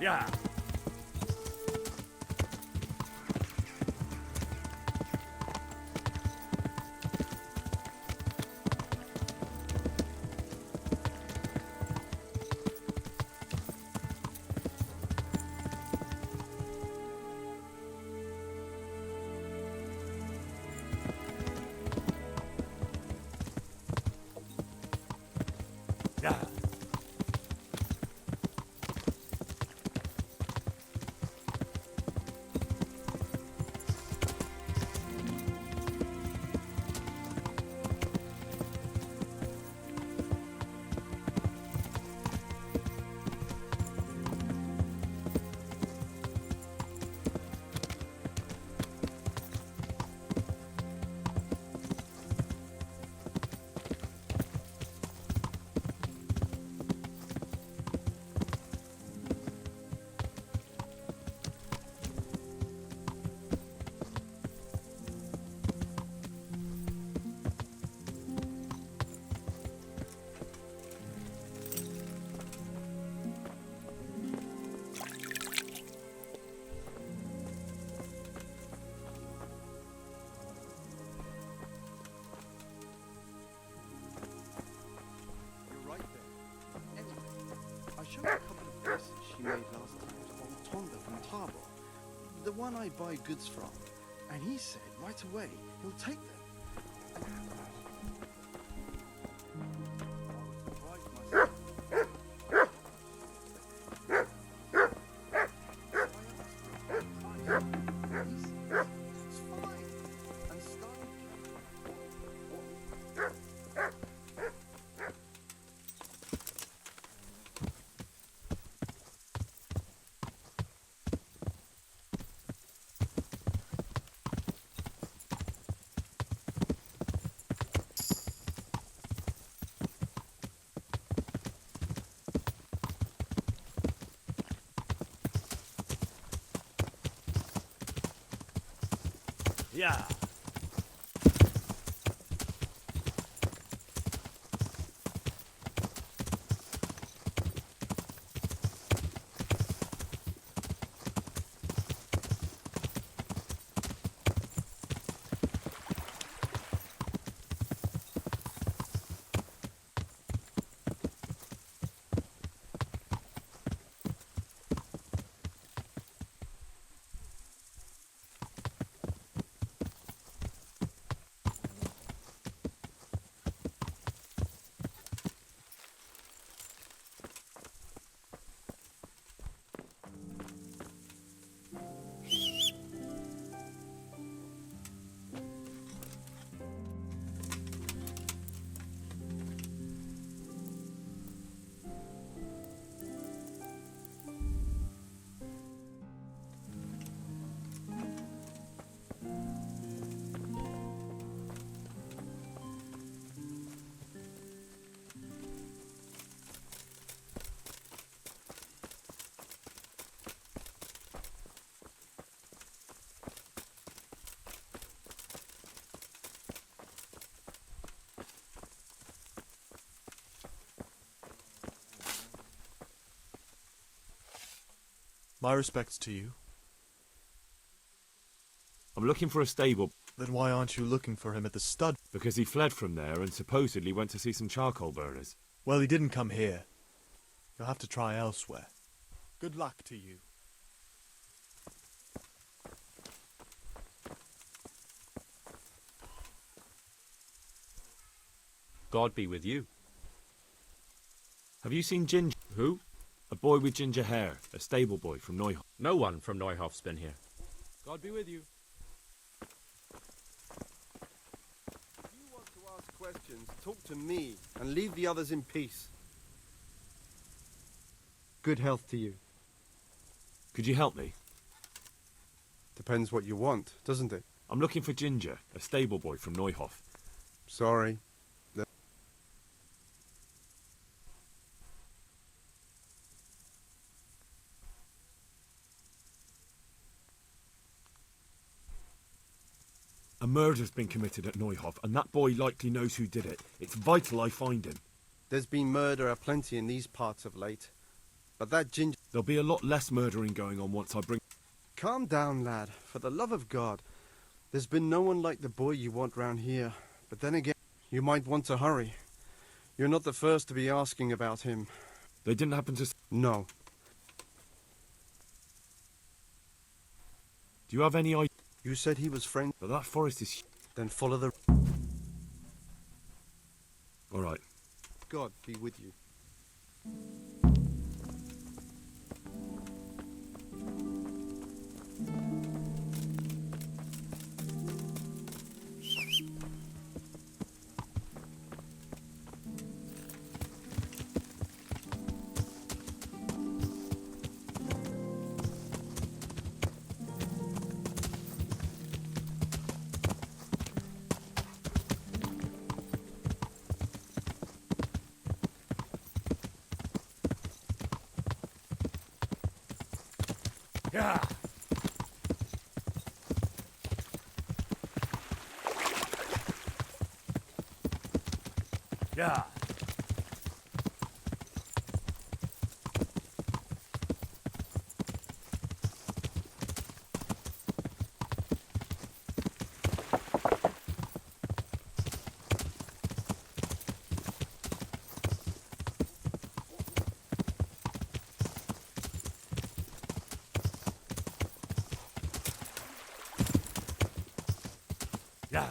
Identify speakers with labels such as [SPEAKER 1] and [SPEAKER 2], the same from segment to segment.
[SPEAKER 1] Yeah. Yeah.
[SPEAKER 2] You're right there. Anyway, I showed a couple of dresses she made last time to old Tonda from Tarbor, the one I buy goods from, and he said right away he'll take them. I was surprised myself. It's fine. And style.
[SPEAKER 1] Yeah.
[SPEAKER 3] My respects to you.
[SPEAKER 1] I'm looking for a stable
[SPEAKER 3] Then why aren't you looking for him at the stud?
[SPEAKER 1] because he fled from there and supposedly went to see some charcoal burners.
[SPEAKER 3] Well, he didn't come here. You'll have to try elsewhere. Good luck to you.
[SPEAKER 4] God be with you.
[SPEAKER 1] Have you seen Ginger?
[SPEAKER 4] Who?
[SPEAKER 1] A boy with ginger hair, a stable boy from Neuhof.
[SPEAKER 4] No one from Neuhof's been here.
[SPEAKER 1] God be with you.
[SPEAKER 2] If you want to ask questions, talk to me and leave the others in peace. Good health to you.
[SPEAKER 1] Could you help me?
[SPEAKER 2] Depends what you want, doesn't it?
[SPEAKER 1] I'm looking for Ginger, a stable boy from Neuhof.
[SPEAKER 2] Sorry.
[SPEAKER 1] A murder's been committed at Neuhof, and that boy likely knows who did it. It's vital I find him.
[SPEAKER 2] There's been murder aplenty in these parts of late. But that ginger...
[SPEAKER 1] There'll be a lot less murdering going on once I bring...
[SPEAKER 2] Calm down, lad. For the love of God. There's been no one like the boy you want round here. But then again, you might want to hurry. You're not the first to be asking about him.
[SPEAKER 1] They didn't happen to...
[SPEAKER 2] No.
[SPEAKER 1] Do you have any idea?
[SPEAKER 2] You said he was friend.
[SPEAKER 1] But that forest is...
[SPEAKER 2] Then follow the...
[SPEAKER 1] All right.
[SPEAKER 2] God be with you.
[SPEAKER 1] Yeah. Yeah. Yeah.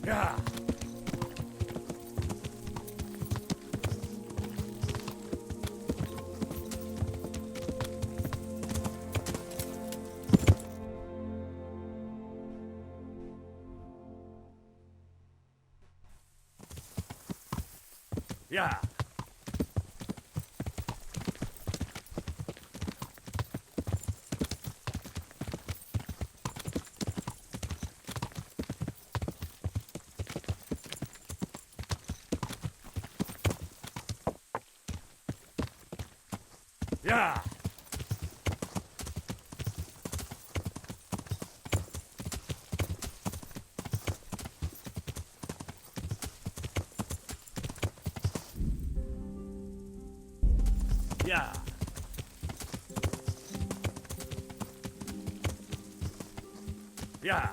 [SPEAKER 1] Yeah. Yeah. Yeah. Yeah. Yeah.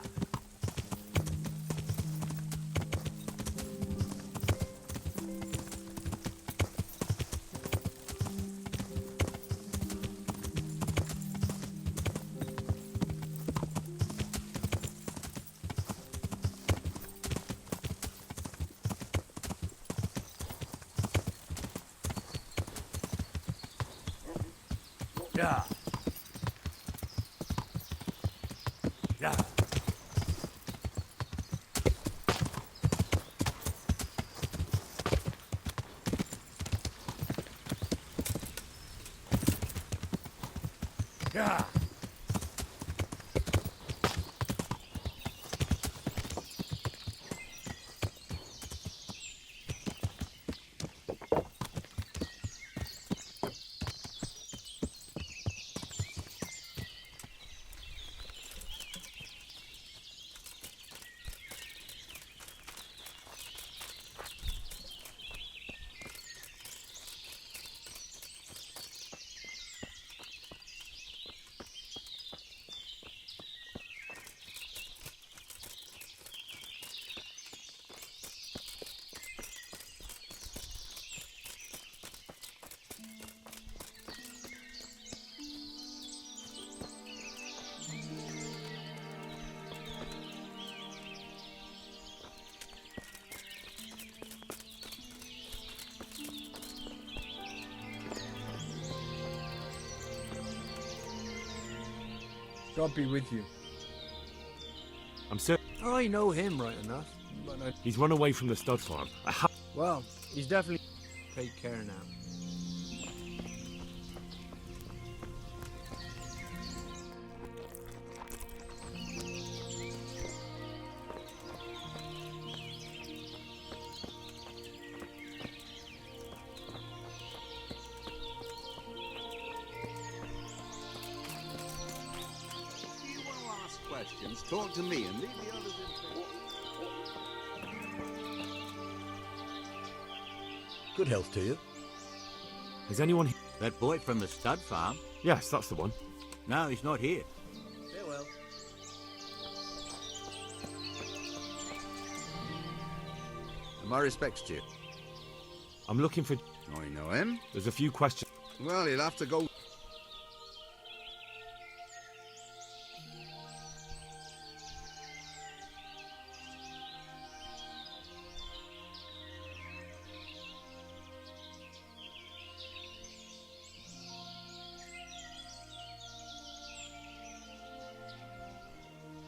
[SPEAKER 1] Yeah. Yeah. Yeah.
[SPEAKER 5] God be with you.
[SPEAKER 1] I'm certain
[SPEAKER 5] I know him right enough, but
[SPEAKER 1] he's run away from the stud farm.
[SPEAKER 5] well, he's definitely... Take care now.
[SPEAKER 6] If you want to ask questions, talk to me and leave the others in peace.
[SPEAKER 7] Good health to you.
[SPEAKER 1] Has anyone...
[SPEAKER 7] That boy from the stud farm?
[SPEAKER 1] Yes, that's the one.
[SPEAKER 7] No, he's not here.
[SPEAKER 5] Farewell.
[SPEAKER 6] My respects to you.
[SPEAKER 1] I'm looking for...
[SPEAKER 6] I know him.
[SPEAKER 1] There's a few questions.
[SPEAKER 6] Well, he'll have to go.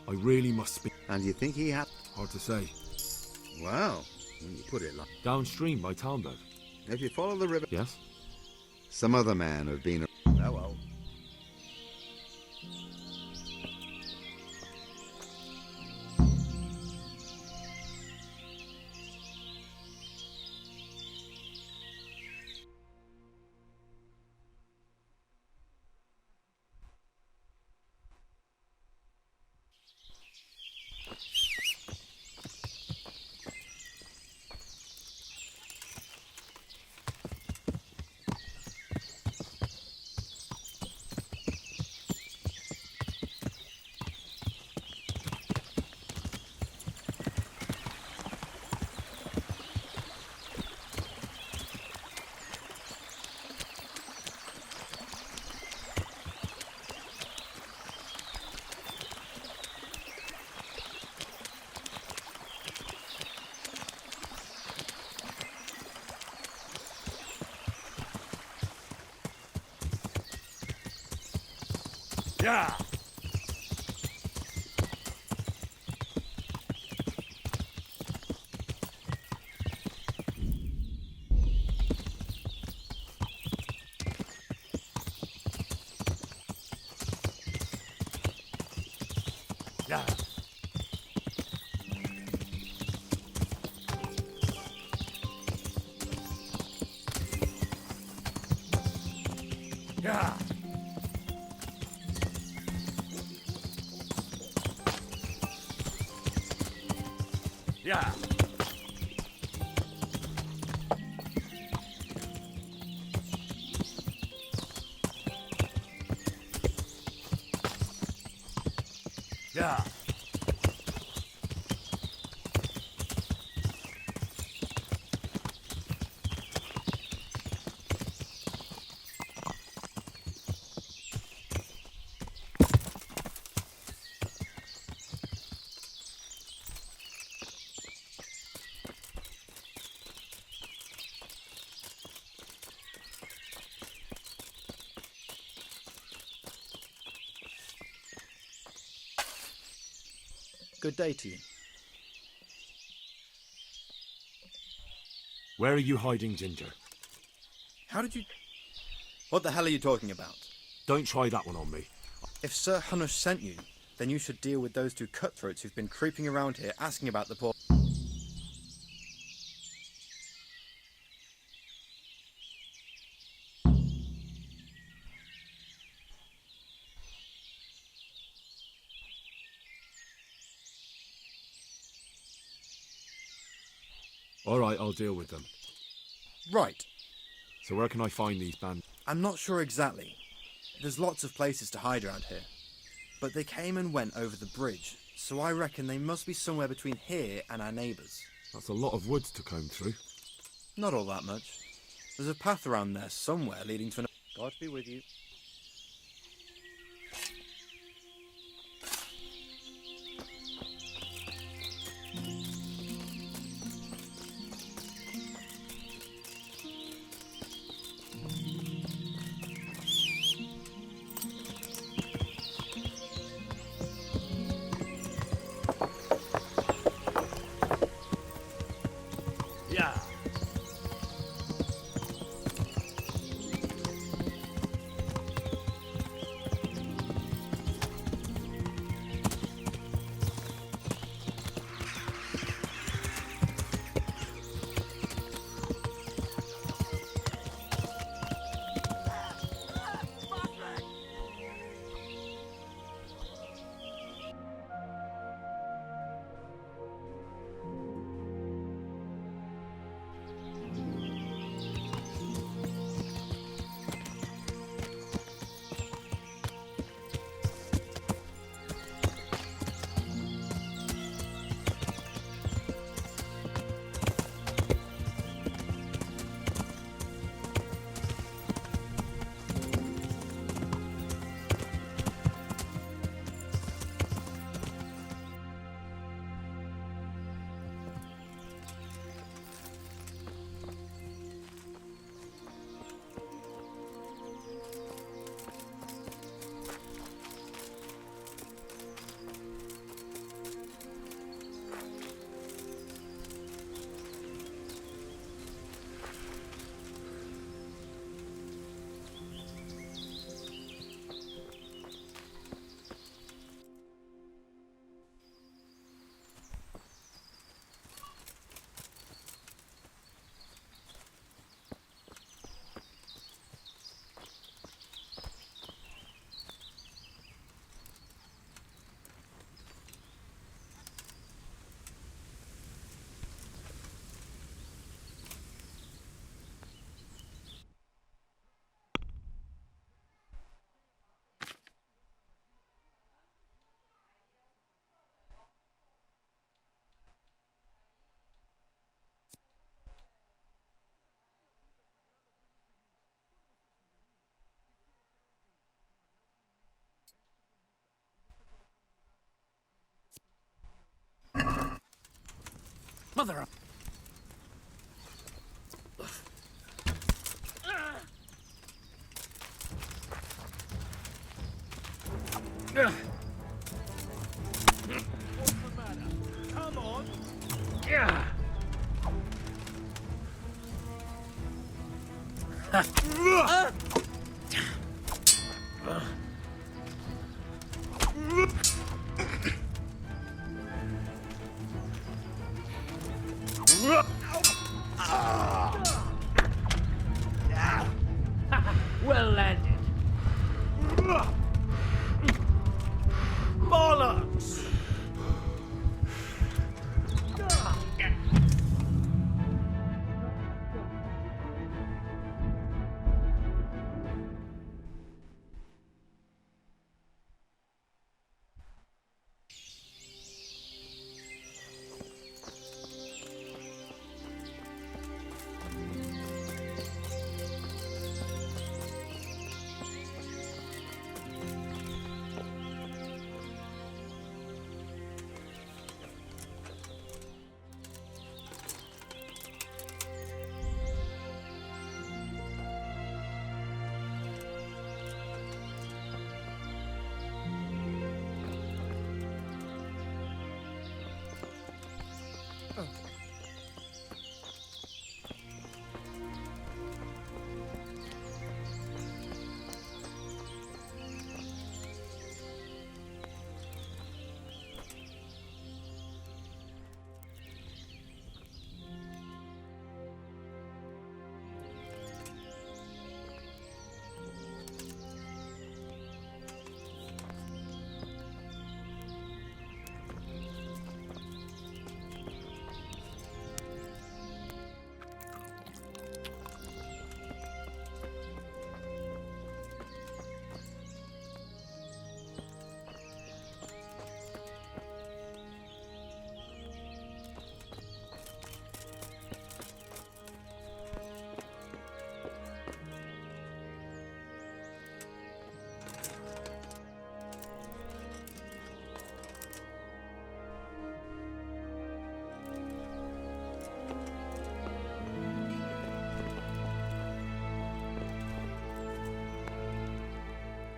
[SPEAKER 1] I really must speak.
[SPEAKER 6] And you think he had?
[SPEAKER 1] Hard to say.
[SPEAKER 6] Well, when you put it like...
[SPEAKER 1] Downstream by Talmberg.
[SPEAKER 6] If you follow the river...
[SPEAKER 1] Yes?
[SPEAKER 6] Some other man have been... Oh, well.
[SPEAKER 1] Yeah! Yeah! Yeah! Yeah! Yeah!
[SPEAKER 5] Good day to you.
[SPEAKER 1] Where are you hiding, Ginger?
[SPEAKER 8] How did you... What the hell are you talking about?
[SPEAKER 1] Don't try that one on me.
[SPEAKER 8] If Sir Hunush sent you, then you should deal with those two cutthroats who've been creeping around here asking about the poor...
[SPEAKER 1] All right, I'll deal with them.
[SPEAKER 8] Right.
[SPEAKER 1] So where can I find these bands?
[SPEAKER 8] I'm not sure exactly. There's lots of places to hide around here. But they came and went over the bridge, so I reckon they must be somewhere between here and our neighbours.
[SPEAKER 1] That's a lot of woods to comb through.
[SPEAKER 8] Not all that much. There's a path around there somewhere leading to an... God be with you.
[SPEAKER 9] Mother of...
[SPEAKER 5] Come on!
[SPEAKER 9] Well landed.
[SPEAKER 5] Bollocks!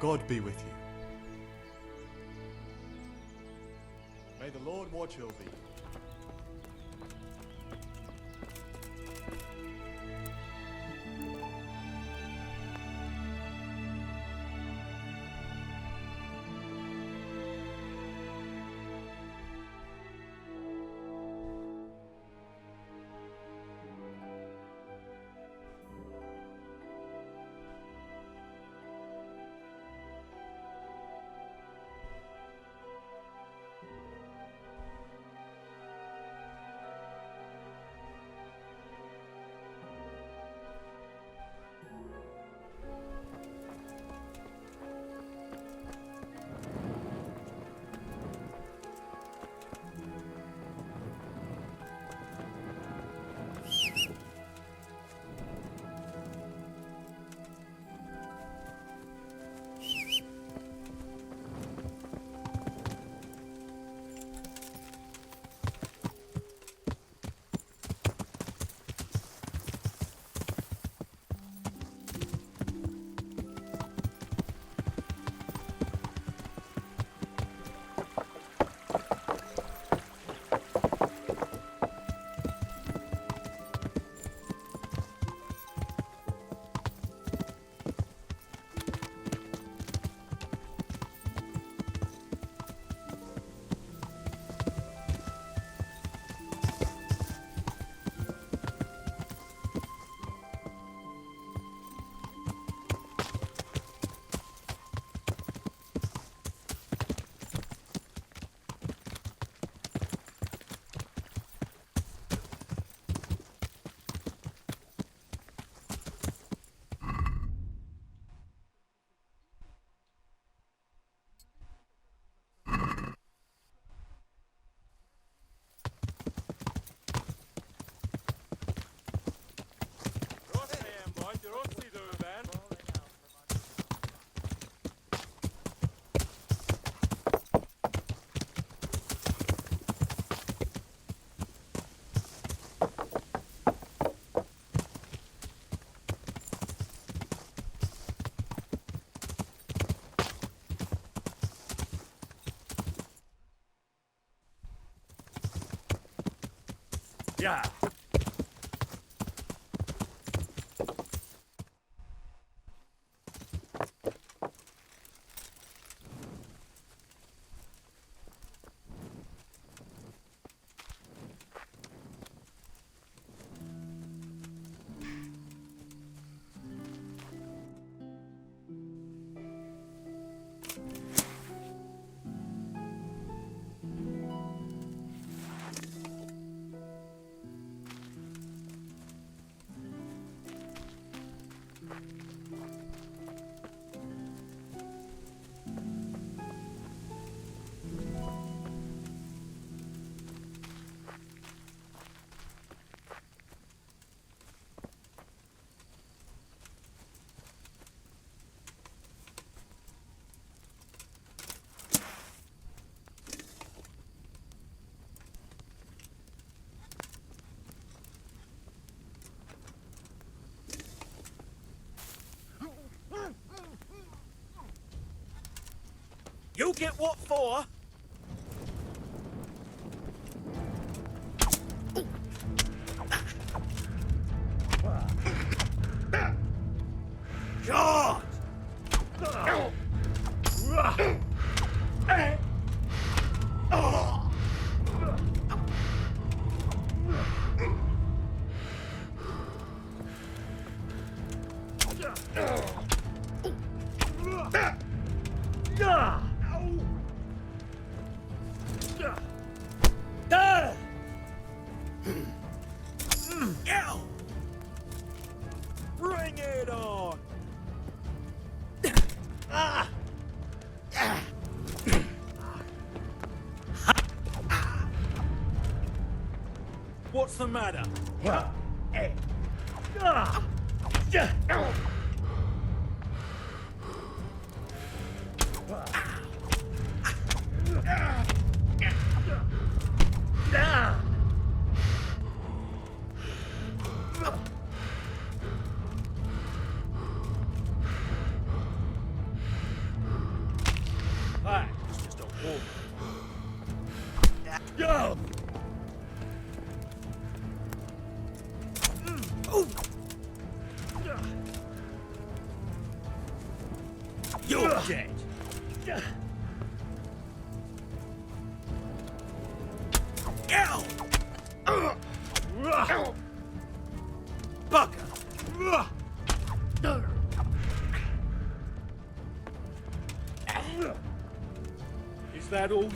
[SPEAKER 3] God be with you. May the Lord watch over you.
[SPEAKER 9] You get what for? God! Bring it on! What's the matter? Hey, it's just a wolf. Go! You're dead. Bugger. Is that all?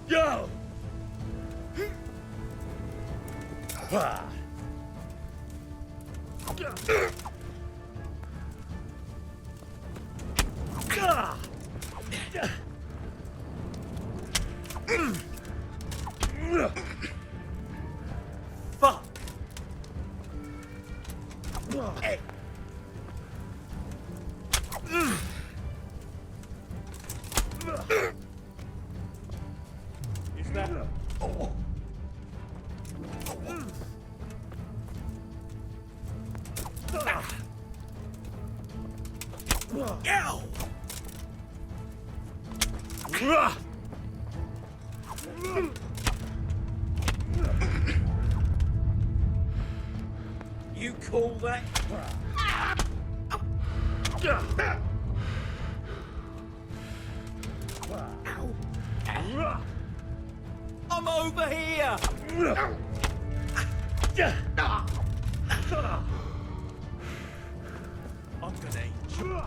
[SPEAKER 9] Yo! Fuck! Hey! Is that... Oh. Ow! You call that? I'm over here! I'm gonna eat you.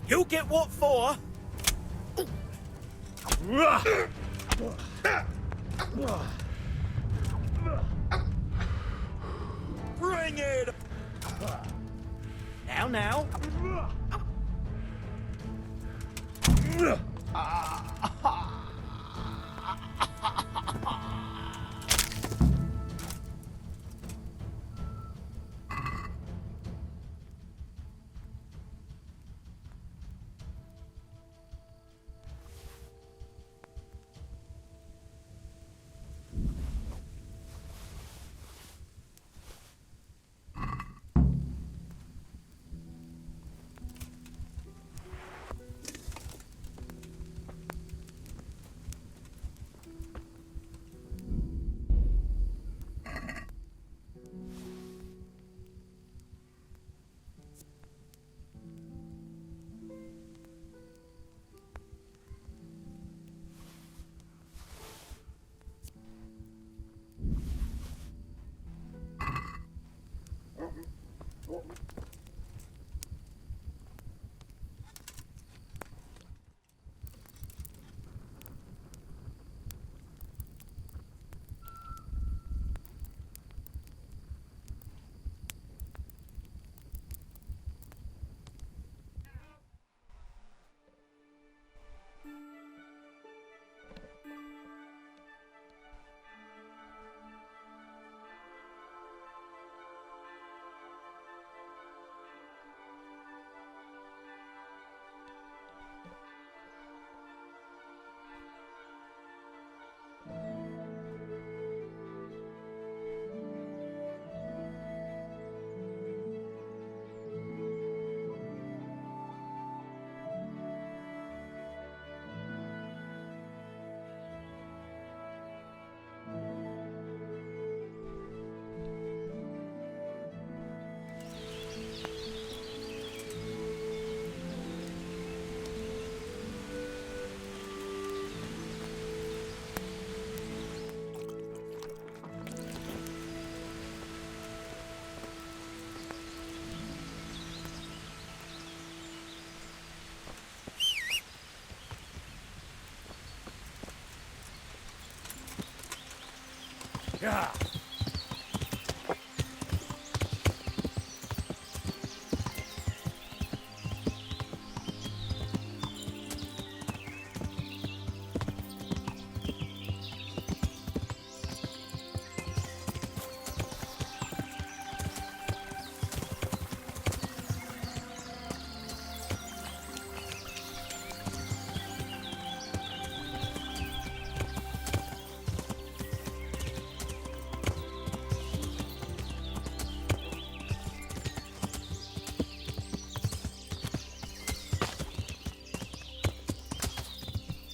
[SPEAKER 9] You get what for? Bring it! Now. Yeah.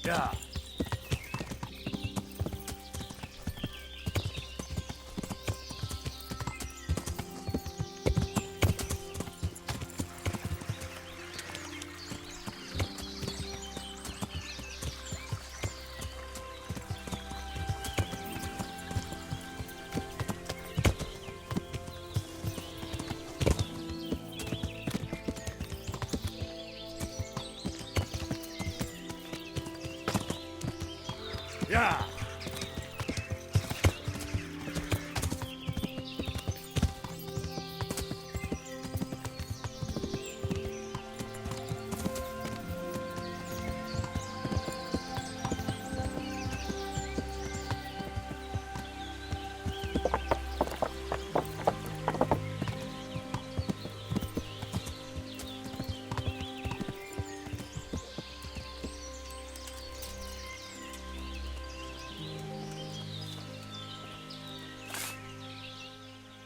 [SPEAKER 9] Yeah.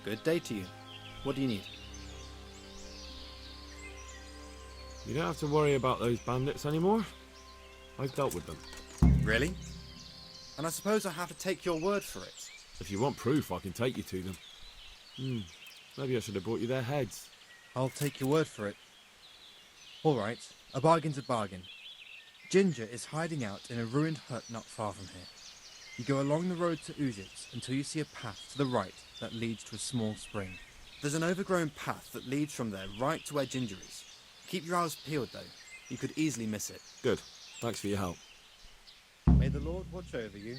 [SPEAKER 8] Good day to you. What do you need?
[SPEAKER 1] You don't have to worry about those bandits anymore. I've dealt with them.
[SPEAKER 8] Really? And I suppose I have to take your word for it.
[SPEAKER 1] If you want proof, I can take you to them. Maybe I should have brought you their heads.
[SPEAKER 8] I'll take your word for it. All right, a bargain's a bargain. Ginger is hiding out in a ruined hut not far from here. You go along the road to Uzits until you see a path to the right that leads to a small spring. There's an overgrown path that leads from there right to where Ginger is. Keep your eyes peeled, though. You could easily miss it.
[SPEAKER 1] Good. Thanks for your help.
[SPEAKER 8] May the Lord watch over you.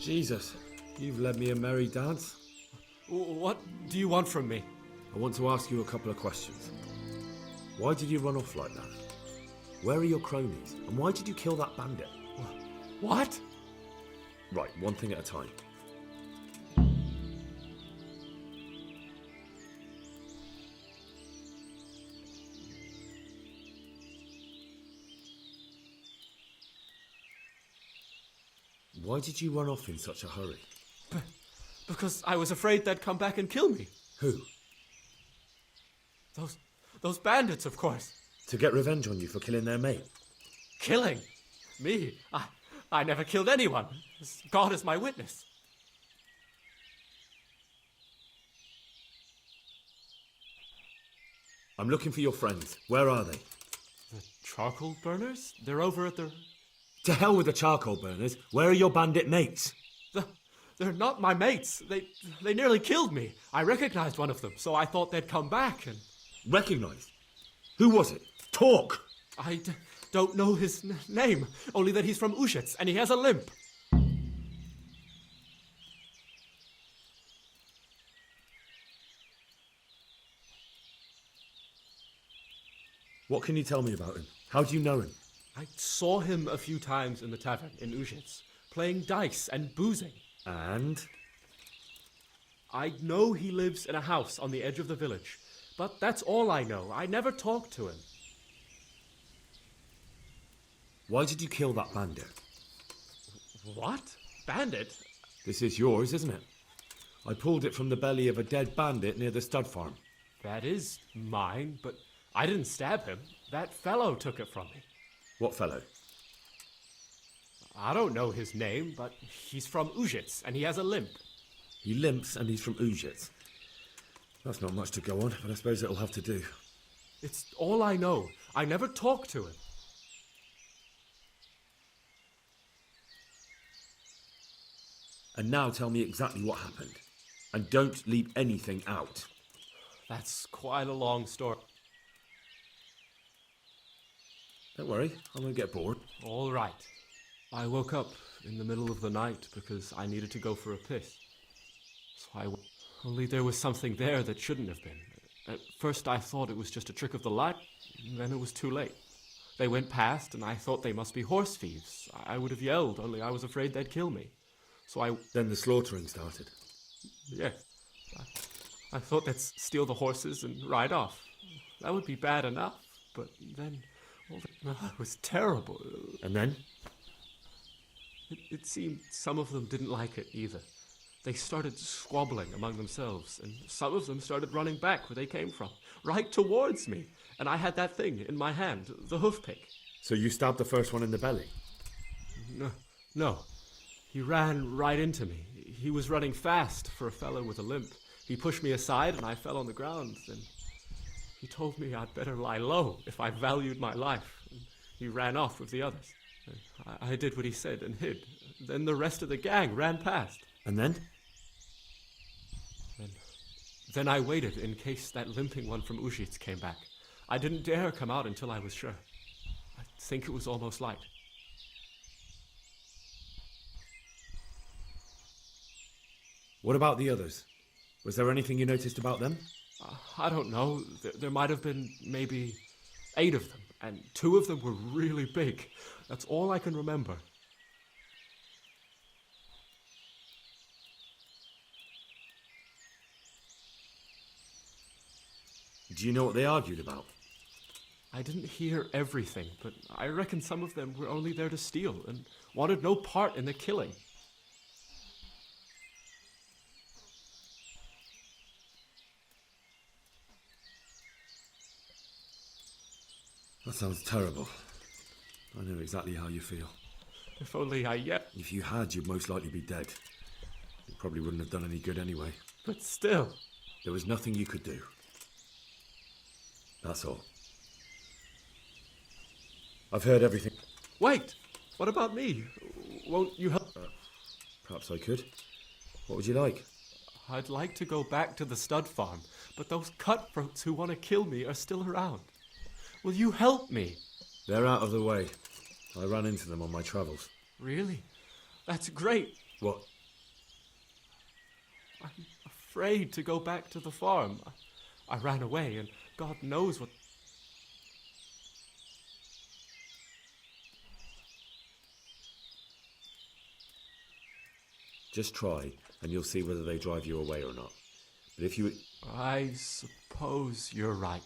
[SPEAKER 1] Jesus, you've led me a merry dance.
[SPEAKER 4] What do you want from me?
[SPEAKER 1] I want to ask you a couple of questions. Why did you run off like that? Where are your cronies? And why did you kill that bandit?
[SPEAKER 4] What?
[SPEAKER 1] Right, one thing at a time. Why did you run off in such a hurry?
[SPEAKER 4] Because I was afraid they'd come back and kill me.
[SPEAKER 1] Who?
[SPEAKER 4] Those bandits, of course.
[SPEAKER 1] To get revenge on you for killing their mate?
[SPEAKER 4] Killing? Me? I never killed anyone. God is my witness.
[SPEAKER 1] I'm looking for your friends. Where are they?
[SPEAKER 4] The charcoal burners? They're over at the...
[SPEAKER 1] To hell with the charcoal burners. Where are your bandit mates?
[SPEAKER 4] They're not my mates. They nearly killed me. I recognized one of them, so I thought they'd come back and...
[SPEAKER 1] Recognized? Who was it? Talk!
[SPEAKER 4] I don't know his name, only that he's from Uzits and he has a limp.
[SPEAKER 1] What can you tell me about him? How do you know him?
[SPEAKER 4] I saw him a few times in the tavern in Uzits, playing dice and boozing.
[SPEAKER 1] And?
[SPEAKER 4] I know he lives in a house on the edge of the village, but that's all I know. I never talked to him.
[SPEAKER 1] Why did you kill that bandit?
[SPEAKER 4] What? Bandit?
[SPEAKER 1] This is yours, isn't it? I pulled it from the belly of a dead bandit near the stud farm.
[SPEAKER 4] That is mine, but I didn't stab him. That fellow took it from me.
[SPEAKER 1] What fellow?
[SPEAKER 4] I don't know his name, but he's from Uzits, and he has a limp.
[SPEAKER 1] He limps and he's from Uzits. That's not much to go on, but I suppose it'll have to do.
[SPEAKER 4] It's all I know. I never talked to him.
[SPEAKER 1] And now tell me exactly what happened. And don't leave anything out.
[SPEAKER 4] That's quite a long story.
[SPEAKER 1] Don't worry, I won't get bored.
[SPEAKER 4] All right. I woke up in the middle of the night because I needed to go for a piss. Only there was something there that shouldn't have been. At first I thought it was just a trick of the light, then it was too late. They went past and I thought they must be horse thieves. I would have yelled, only I was afraid they'd kill me.
[SPEAKER 1] Then the slaughtering started.
[SPEAKER 4] Yes. I thought they'd steal the horses and ride off. That would be bad enough, but then... it was terrible.
[SPEAKER 1] And then?
[SPEAKER 4] It seemed some of them didn't like it either. They started squabbling among themselves, and some of them started running back where they came from, right towards me. And I had that thing in my hand, the hoof pick.
[SPEAKER 1] So you stabbed the first one in the belly?
[SPEAKER 4] No. He ran right into me. He was running fast for a fellow with a limp. He pushed me aside and I fell on the ground. Then he told me I'd better lie low if I valued my life. He ran off with the others. I did what he said and hid. Then the rest of the gang ran past.
[SPEAKER 1] And then?
[SPEAKER 4] Then I waited in case that limping one from Ujits came back. I didn't dare come out until I was sure. I think it was almost light.
[SPEAKER 1] What about the others? Was there anything you noticed about them?
[SPEAKER 4] I don't know. There might have been maybe 8 of them, and 2 of them were really big. That's all I can remember.
[SPEAKER 1] Do you know what they argued about?
[SPEAKER 4] I didn't hear everything, but I reckon some of them were only there to steal and wanted no part in the killing.
[SPEAKER 1] That sounds terrible. I know exactly how you feel.
[SPEAKER 4] If only I yet.
[SPEAKER 1] If you had, you'd most likely be dead. It probably wouldn't have done any good anyway.
[SPEAKER 4] But still.
[SPEAKER 1] There was nothing you could do. That's all. I've heard everything.
[SPEAKER 4] Wait! What about me? Won't you help?
[SPEAKER 1] Perhaps I could. What would you like?
[SPEAKER 4] I'd like to go back to the stud farm, but those cutthroats who want to kill me are still around. Will you help me?
[SPEAKER 1] They're out of the way. I ran into them on my travels.
[SPEAKER 4] Really? That's great.
[SPEAKER 1] What?
[SPEAKER 4] I'm afraid to go back to the farm. I ran away, and God knows what...
[SPEAKER 1] Just try, and you'll see whether they drive you away or not. But if you...
[SPEAKER 4] I suppose you're right.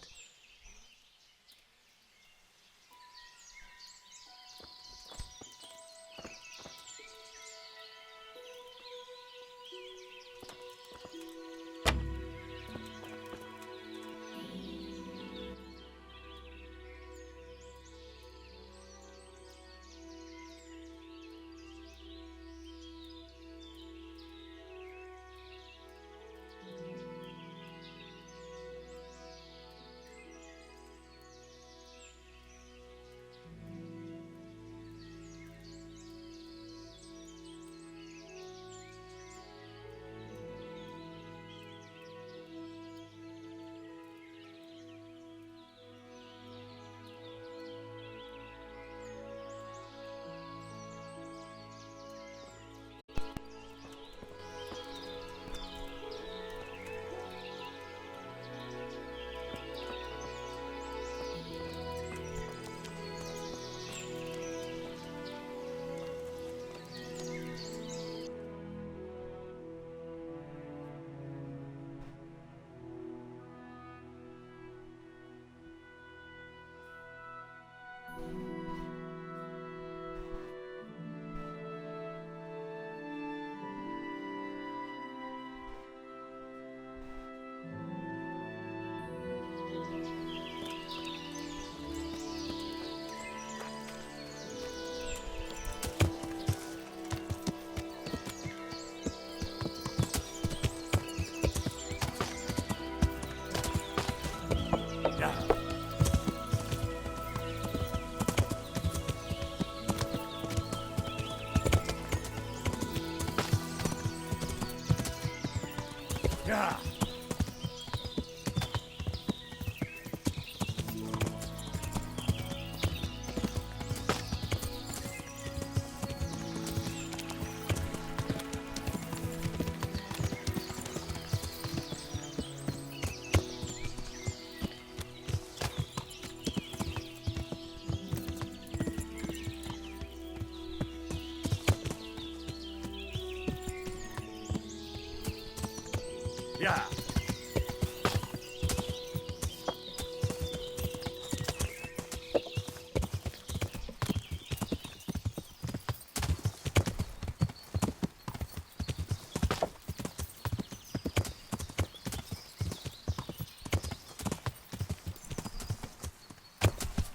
[SPEAKER 9] Yeah.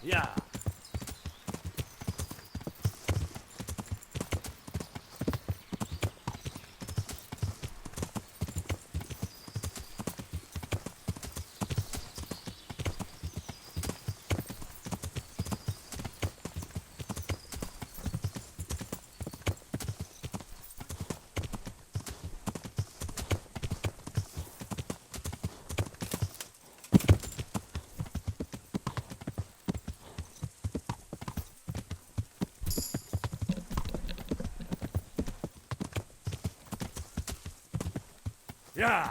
[SPEAKER 9] Yeah. Yeah.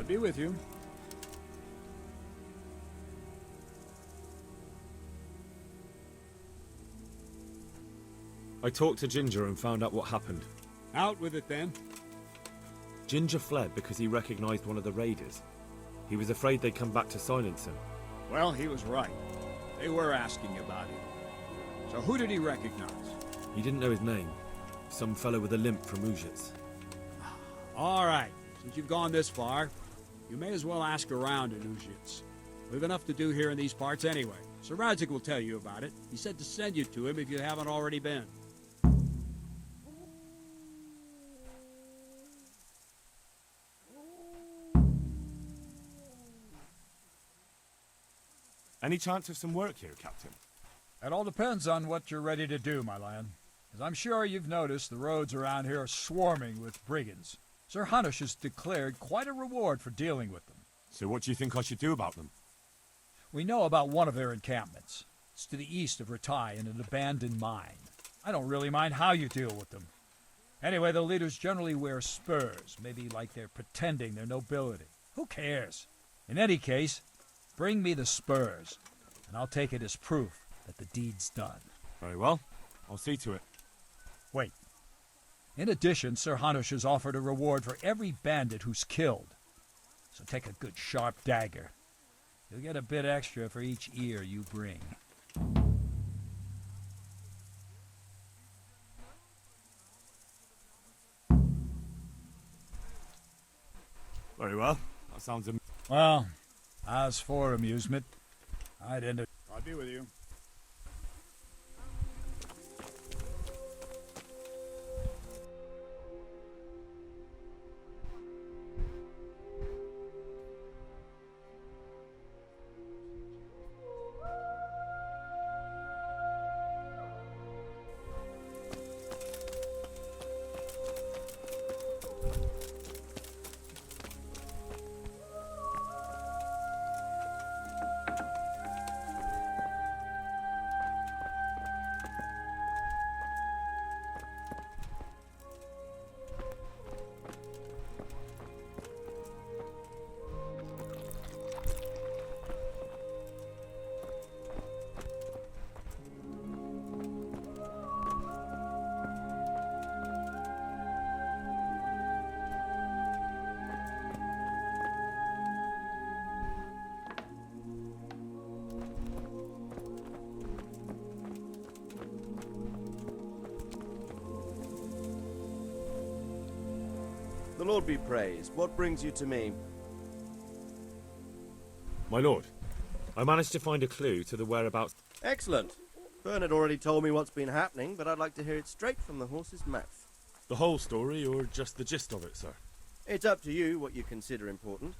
[SPEAKER 10] I'll be with you.
[SPEAKER 1] I talked to Ginger and found out what happened.
[SPEAKER 10] Out with it then.
[SPEAKER 1] Ginger fled because he recognized one of the raiders. He was afraid they'd come back to silence him.
[SPEAKER 10] Well, he was right. They were asking about him. So who did he recognize?
[SPEAKER 1] He didn't know his name. Some fellow with a limp from Ujits.
[SPEAKER 10] All right. Since you've gone this far, you may as well ask around in Ujits. We've enough to do here in these parts anyway. Sir Radzik will tell you about it. He said to send you to him if you haven't already been.
[SPEAKER 1] Any chance of some work here, Captain?
[SPEAKER 11] That all depends on what you're ready to do, my lion. As I'm sure you've noticed, the roads around here are swarming with brigands. Sir Hanush has declared quite a reward for dealing with them.
[SPEAKER 1] So what do you think I should do about them?
[SPEAKER 11] We know about one of their encampments. It's to the east of Ratai in an abandoned mine. I don't really mind how you deal with them. Anyway, the leaders generally wear spurs, maybe like they're pretending their nobility. Who cares? In any case, bring me the spurs, and I'll take it as proof that the deed's done.
[SPEAKER 1] Very well. I'll see to it.
[SPEAKER 11] Wait. In addition, Sir Hanush has offered a reward for every bandit who's killed. So take a good sharp dagger. You'll get a bit extra for each ear you bring.
[SPEAKER 3] Very well. That sounds
[SPEAKER 11] Well, as for amusement, I'd end it.
[SPEAKER 10] I'll be with you.
[SPEAKER 12] The Lord be praised. What brings you to me?
[SPEAKER 1] My lord, I managed to find a clue to the whereabouts.
[SPEAKER 12] Excellent. Bernard already told me what's been happening, but I'd like to hear it straight from the horse's mouth.
[SPEAKER 1] The whole story, or just the gist of it, sir?
[SPEAKER 12] It's up to you what you consider important.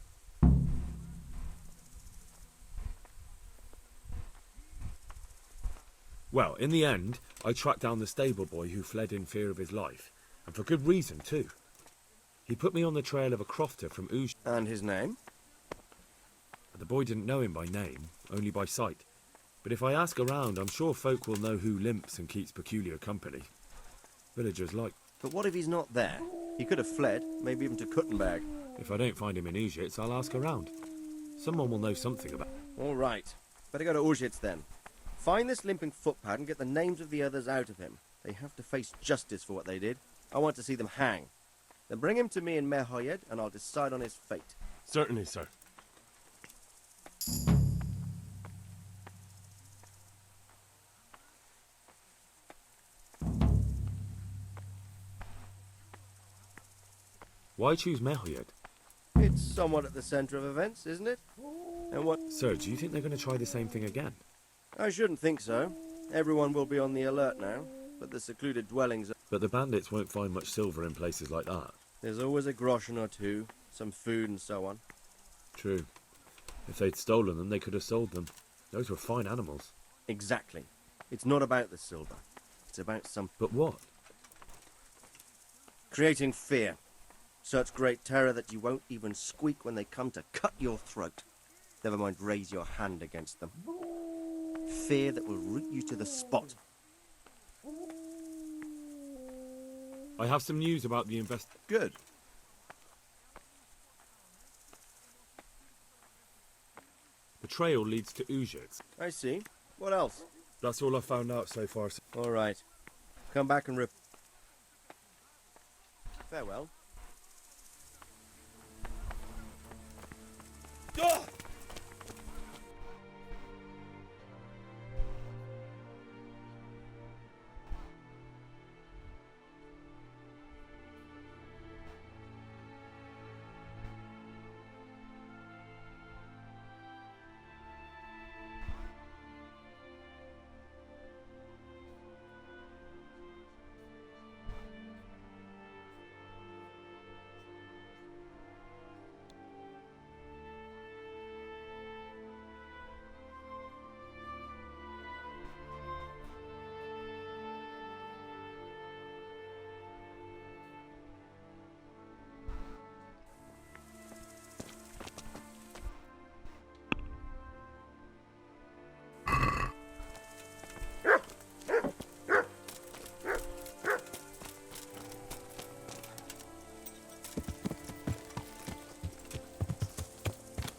[SPEAKER 1] Well, in the end, I tracked down the stable boy who fled in fear of his life, and for good reason, too. He put me on the trail of a crofter from Uj.
[SPEAKER 12] And his name?
[SPEAKER 1] The boy didn't know him by name, only by sight. But if I ask around, I'm sure folk will know who limps and keeps peculiar company. Villagers like.
[SPEAKER 12] But what if he's not there? He could have fled, maybe even to Kuttenberg.
[SPEAKER 1] If I don't find him in Ujits, I'll ask around. Someone will know something about.
[SPEAKER 12] All right. Better go to Ujits then. Find this limping footpad and get the names of the others out of him. They have to face justice for what they did. I want to see them hang. Then bring him to me in Mehoyed, and I'll decide on his fate.
[SPEAKER 1] Certainly, sir. Why choose Mehoyed?
[SPEAKER 12] It's somewhat at the centre of events, isn't it? And what...
[SPEAKER 1] Sir, do you think they're going to try the same thing again?
[SPEAKER 12] I shouldn't think so. Everyone will be on the alert now, but the secluded dwellings...
[SPEAKER 1] But the bandits won't find much silver in places like that.
[SPEAKER 12] There's always a groschen or two, some food and so on.
[SPEAKER 1] True. If they'd stolen them, they could have sold them. Those were fine animals.
[SPEAKER 12] Exactly. It's not about the silver. It's about some...
[SPEAKER 1] But what?
[SPEAKER 12] Creating fear. Such great terror that you won't even squeak when they come to cut your throat. Never mind raise your hand against them. Fear that will root you to the spot.
[SPEAKER 1] I have some news about the invest...
[SPEAKER 12] Good.
[SPEAKER 1] The trail leads to Ujits.
[SPEAKER 12] I see. What else?
[SPEAKER 1] That's all I've found out so far.
[SPEAKER 12] All right. Come back and Farewell.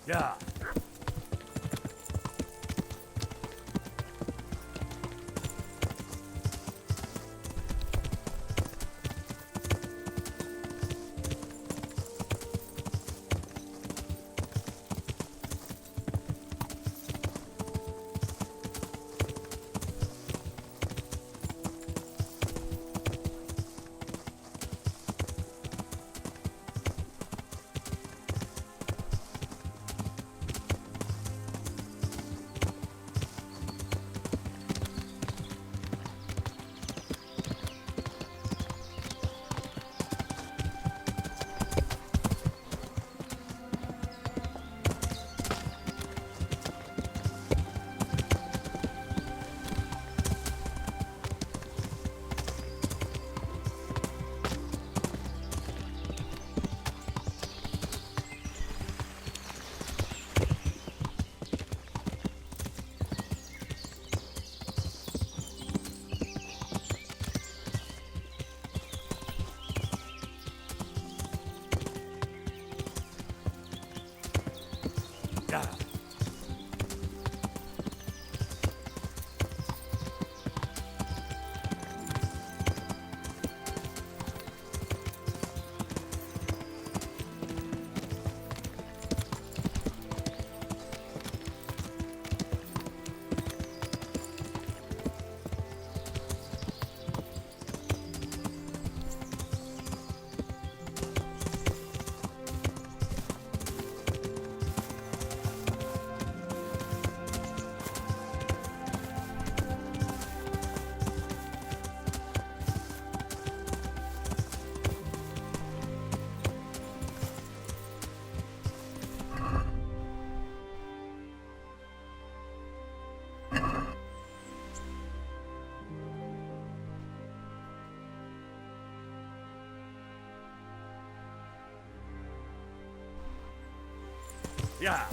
[SPEAKER 11] Yeah.
[SPEAKER 9] Yeah. Yeah.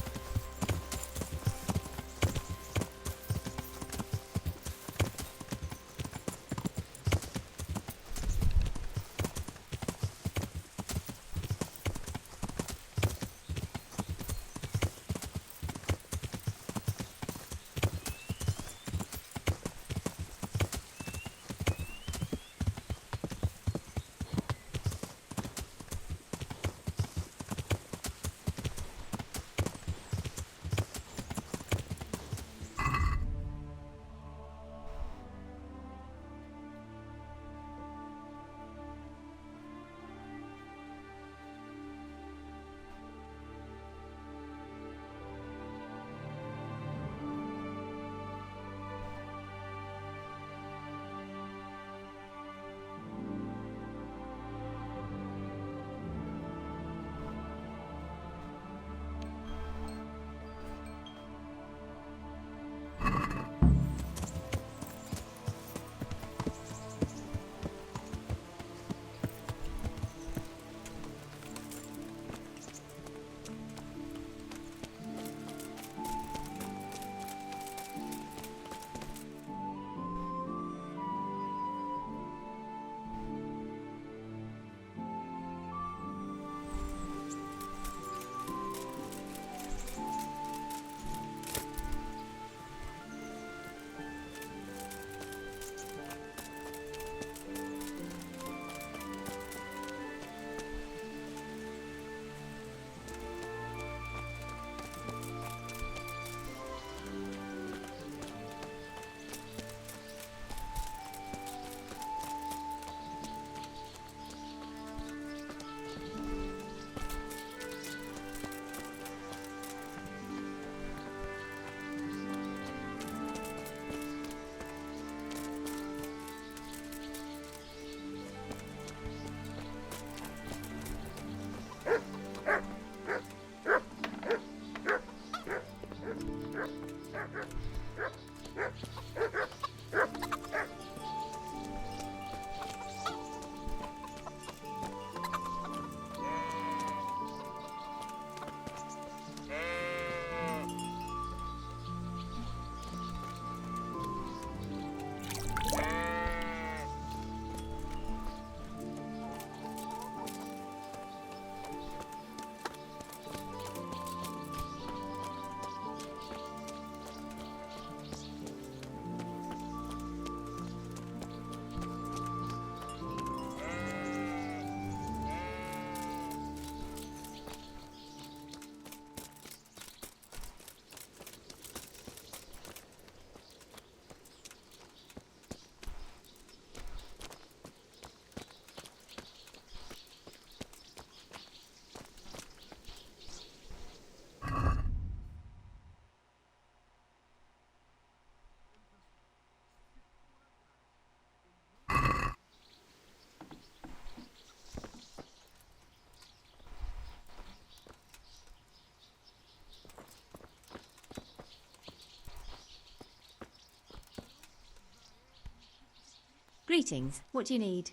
[SPEAKER 13] Greetings. What do you need?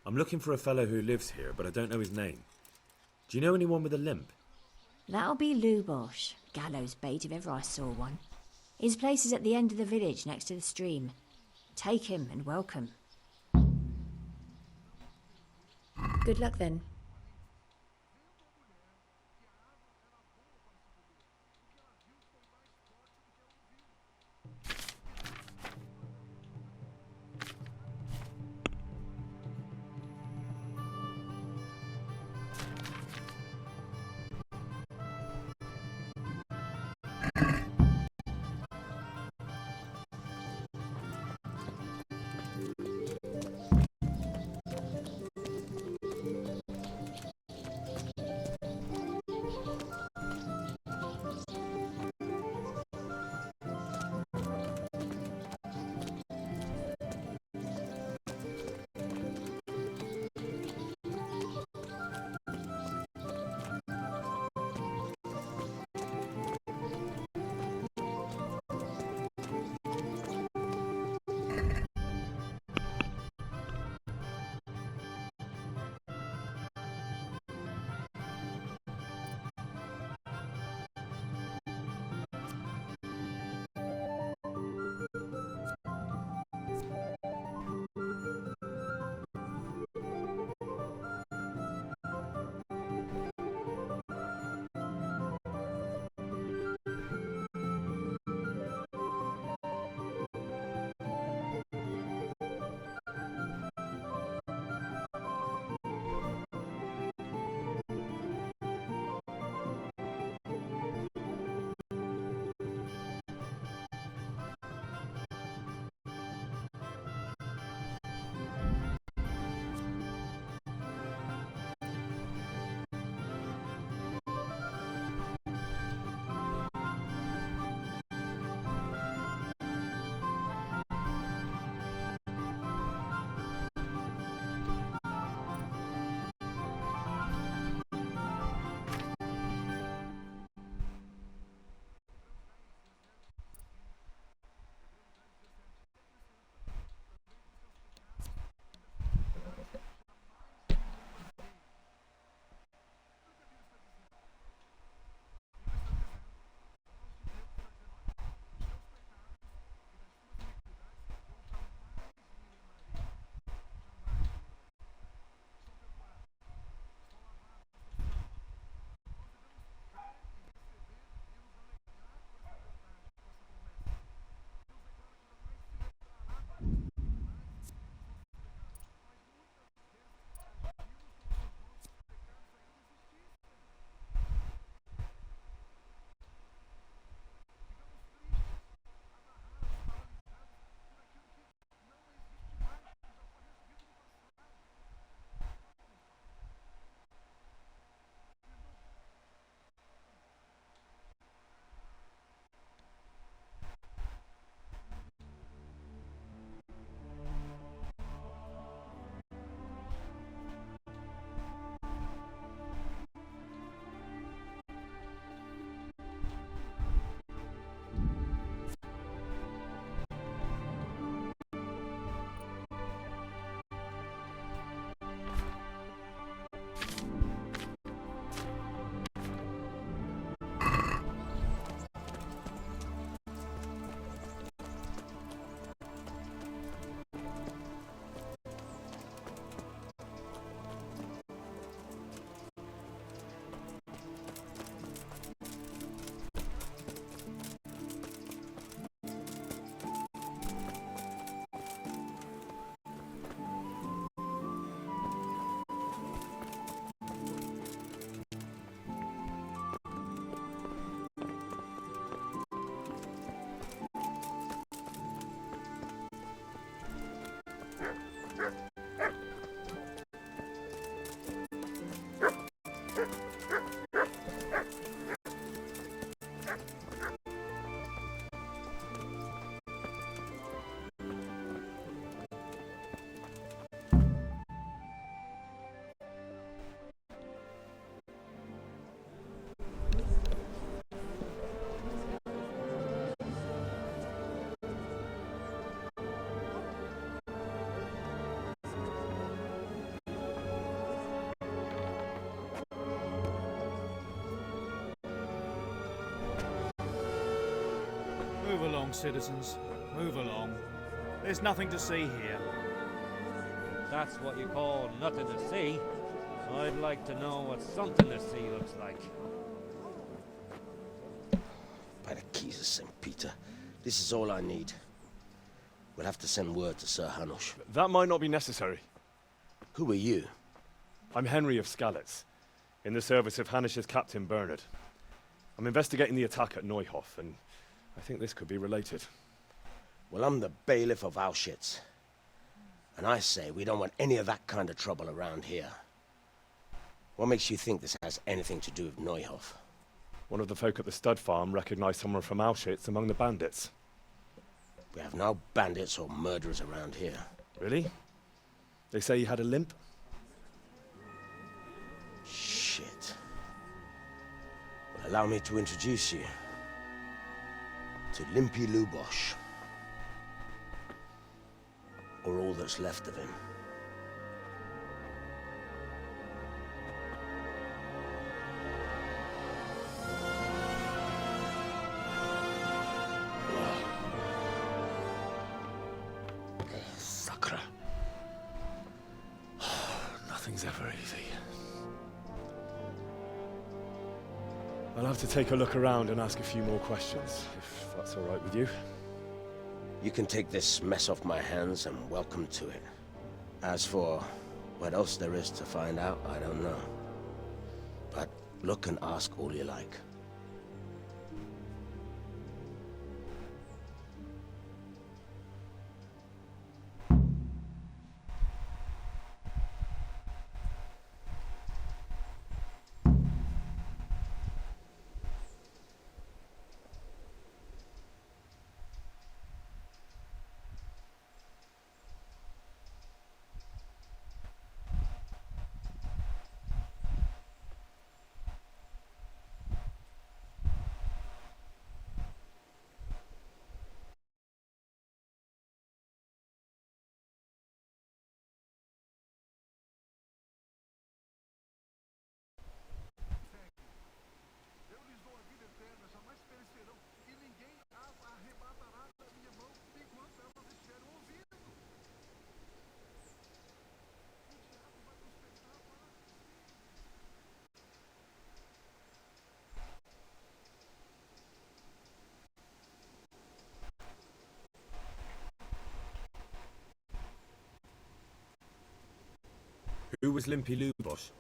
[SPEAKER 1] I'm looking for a fellow who lives here, but I don't know his name. Do you know anyone with a limp?
[SPEAKER 13] That'll be Lou Bosch. Gallows bait if ever I saw one. His place is at the end of the village next to the stream. Take him and welcome. Good luck then.
[SPEAKER 9] Move along, citizens. Move along. There's nothing to see here.
[SPEAKER 5] If that's what you call nothing to see, I'd like to know what something to see looks like.
[SPEAKER 14] By the keys of St. Peter, this is all I need. We'll have to send word to Sir Hanush.
[SPEAKER 1] That might not be necessary.
[SPEAKER 14] Who are you?
[SPEAKER 1] I'm Henry of Skalitz, in the service of Hanush's Captain Bernard. I'm investigating the attack at Neuhof, and I think this could be related.
[SPEAKER 14] Well, I'm the bailiff of Auschwitz. And I say we don't want any of that kind of trouble around here. What makes you think this has anything to do with Neuhof?
[SPEAKER 1] One of the folk at the stud farm recognized someone from Auschwitz among the bandits.
[SPEAKER 14] We have no bandits or murderers around here.
[SPEAKER 1] Really? They say he had a limp?
[SPEAKER 14] Shit. Well, allow me to introduce you to Limpy Lubosh. Or all that's left of him.
[SPEAKER 1] Sakra. Nothing's ever easy. I'll have to take a look around and ask a few more questions, if that's all right with you.
[SPEAKER 14] You can take this mess off my hands and welcome to it. As for what else there is to find out, I don't know. But look and ask all you like.
[SPEAKER 1] Who was Limpy Lubosh?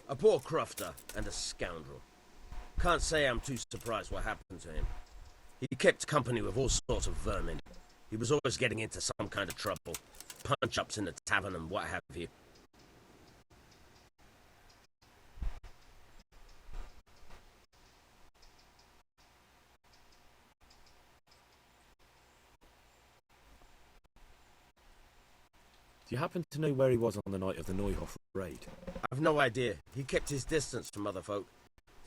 [SPEAKER 14] A poor crofter and a scoundrel. Can't say I'm too surprised what happened to him. He kept company with all sorts of vermin. He was always getting into some kind of trouble. Punch-ups in the tavern and what have you.
[SPEAKER 1] Do you happen to know where he was on the night of the Neuhof raid?
[SPEAKER 14] I've no idea. He kept his distance from other folk,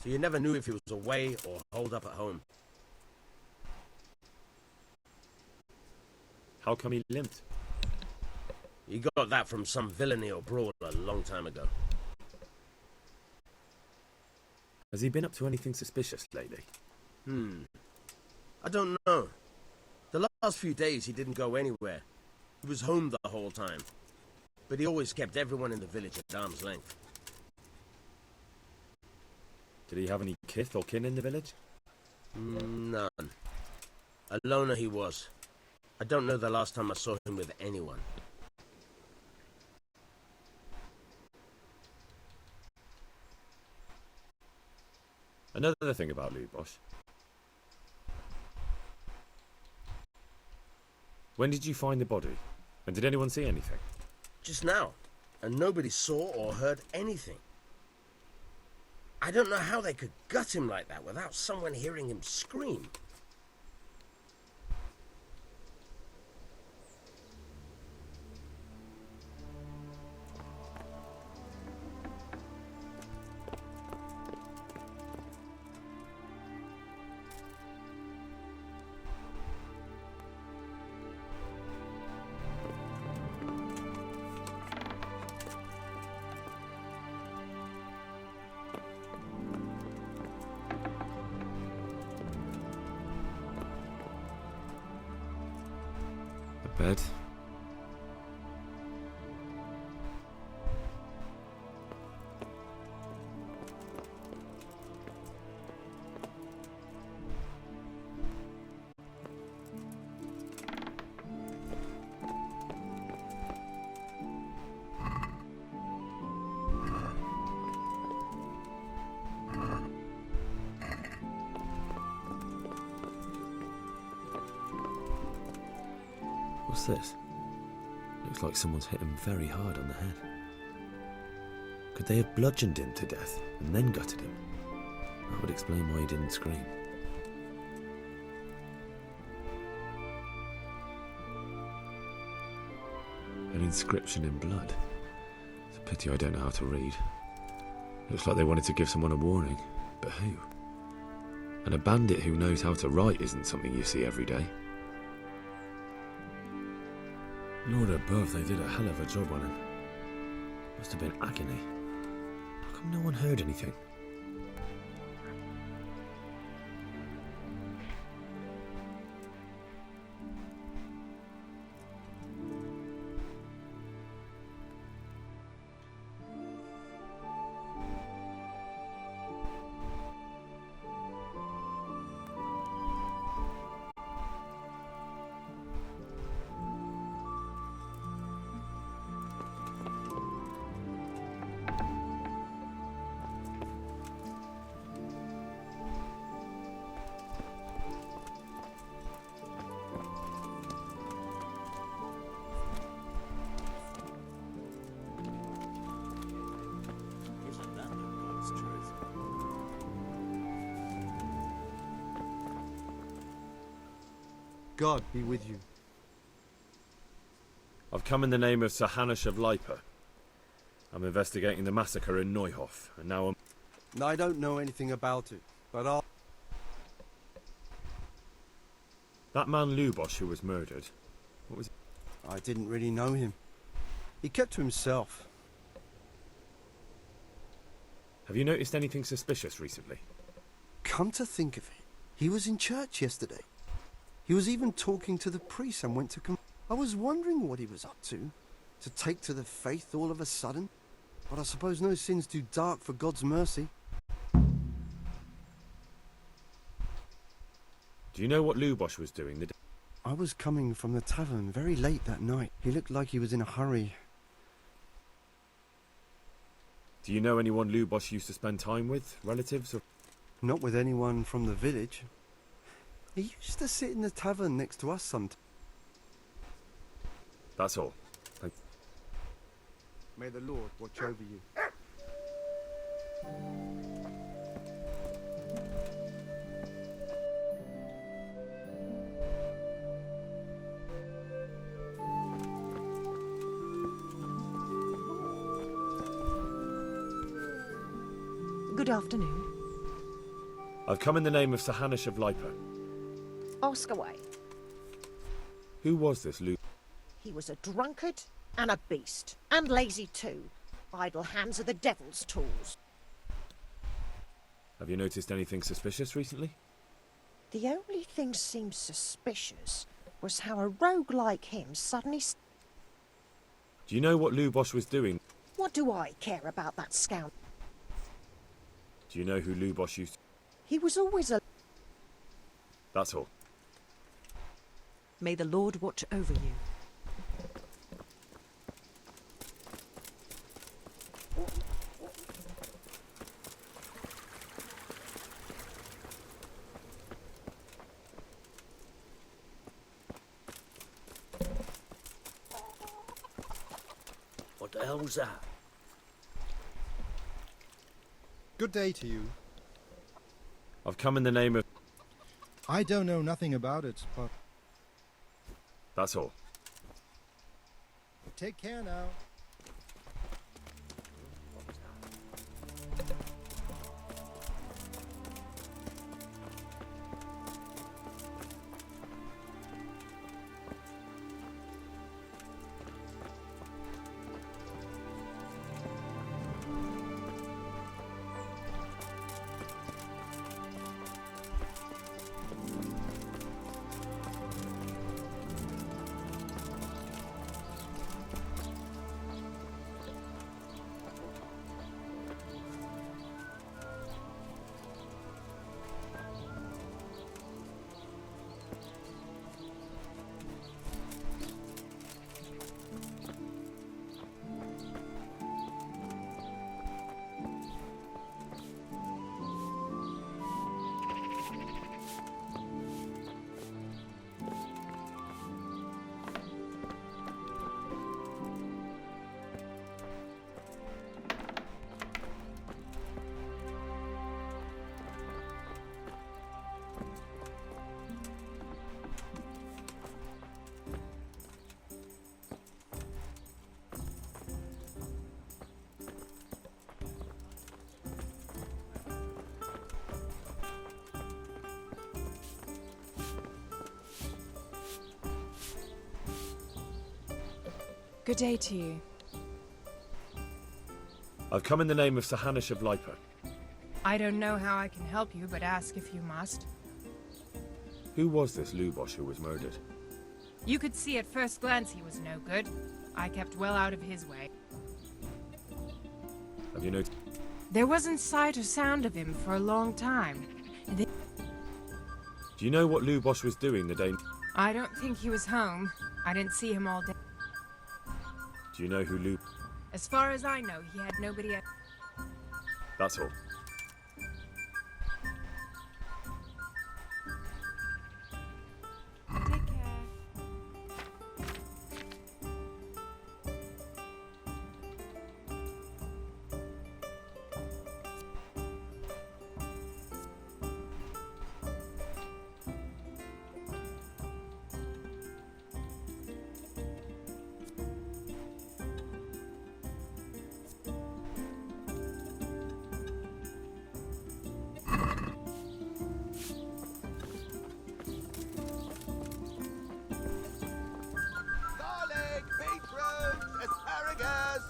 [SPEAKER 14] so you never knew if he was away or holed up at home.
[SPEAKER 1] How come he limped?
[SPEAKER 14] He got that from some villainy or brawl a long time ago.
[SPEAKER 1] Has he been up to anything suspicious lately?
[SPEAKER 14] I don't know. The last few days he didn't go anywhere. He was home the whole time. But he always kept everyone in the village at arm's length.
[SPEAKER 1] Did he have any kith or kin in the village?
[SPEAKER 14] None. A loner he was. I don't know the last time I saw him with anyone.
[SPEAKER 1] Another thing about Lubosh. When did you find the body? And did anyone see anything?
[SPEAKER 14] Just now. And nobody saw or heard anything. I don't know how they could gut him like that without someone hearing him scream.
[SPEAKER 1] ahead. What's this? Looks like someone's hit him very hard on the head. Could they have bludgeoned him to death and then gutted him? That would explain why he didn't scream. An inscription in blood. It's a pity I don't know how to read. Looks like they wanted to give someone a warning, but who? And a bandit who knows how to write isn't something you see every day. Lord above, they did a hell of a job on him. Must have been agony. How come no one heard anything?
[SPEAKER 2] God be with you.
[SPEAKER 1] I've come in the name of Sir Hanush of Lipa. I'm investigating the massacre in Neuhof, and now
[SPEAKER 2] I don't know anything about it, but I'll...
[SPEAKER 1] That man Lubosh who was murdered, what was he?
[SPEAKER 2] I didn't really know him. He kept to himself.
[SPEAKER 1] Have you noticed anything suspicious recently?
[SPEAKER 2] Come to think of it, he was in church yesterday. He was even talking to the priest and went to I was wondering what he was up to take to the faith all of a sudden. But I suppose no sin's too dark for God's mercy.
[SPEAKER 1] Do you know what Lubosh was doing the day?
[SPEAKER 2] I was coming from the tavern very late that night. He looked like he was in a hurry.
[SPEAKER 1] Do you know anyone Lubosh used to spend time with? Relatives or...
[SPEAKER 2] Not with anyone from the village. He used to sit in the tavern next to us sometimes.
[SPEAKER 1] That's all. Thank
[SPEAKER 2] May the Lord watch over you.
[SPEAKER 15] Good afternoon.
[SPEAKER 1] I've come in the name of Sir Hanush of Lipa.
[SPEAKER 15] Ask away.
[SPEAKER 1] Who was this Lu...
[SPEAKER 15] He was a drunkard and a beast, and lazy too. Idle hands are the devil's tools.
[SPEAKER 1] Have you noticed anything suspicious recently?
[SPEAKER 15] The only thing seemed suspicious was how a rogue like him suddenly...
[SPEAKER 1] Do you know what Lubosh was doing?
[SPEAKER 15] What do I care about that scoundrel?
[SPEAKER 1] Do you know who Lubosh used to...
[SPEAKER 15] He was always a...
[SPEAKER 1] That's all.
[SPEAKER 15] May the Lord watch over you.
[SPEAKER 14] What the hell was that?
[SPEAKER 8] Good day to you.
[SPEAKER 1] I've come in the name of...
[SPEAKER 8] I don't know nothing about it, but...
[SPEAKER 1] That's all.
[SPEAKER 8] Take care now.
[SPEAKER 16] Good day to you.
[SPEAKER 1] I've come in the name of Sir Hanish of Liper.
[SPEAKER 16] I don't know how I can help you, but ask if you must.
[SPEAKER 1] Who was this Lubosh who was murdered?
[SPEAKER 16] You could see at first glance he was no good. I kept well out of his way.
[SPEAKER 1] Have you noticed?
[SPEAKER 16] There wasn't sight or sound of him for a long time.
[SPEAKER 1] Do you know what Lubosh was doing the day?
[SPEAKER 16] I don't think he was home. I didn't see him all day.
[SPEAKER 1] Do you know who Lub...
[SPEAKER 16] As far as I know, he had nobody at...
[SPEAKER 1] That's all.
[SPEAKER 16] Take care.
[SPEAKER 6] Garlic, beetroot, asparagus.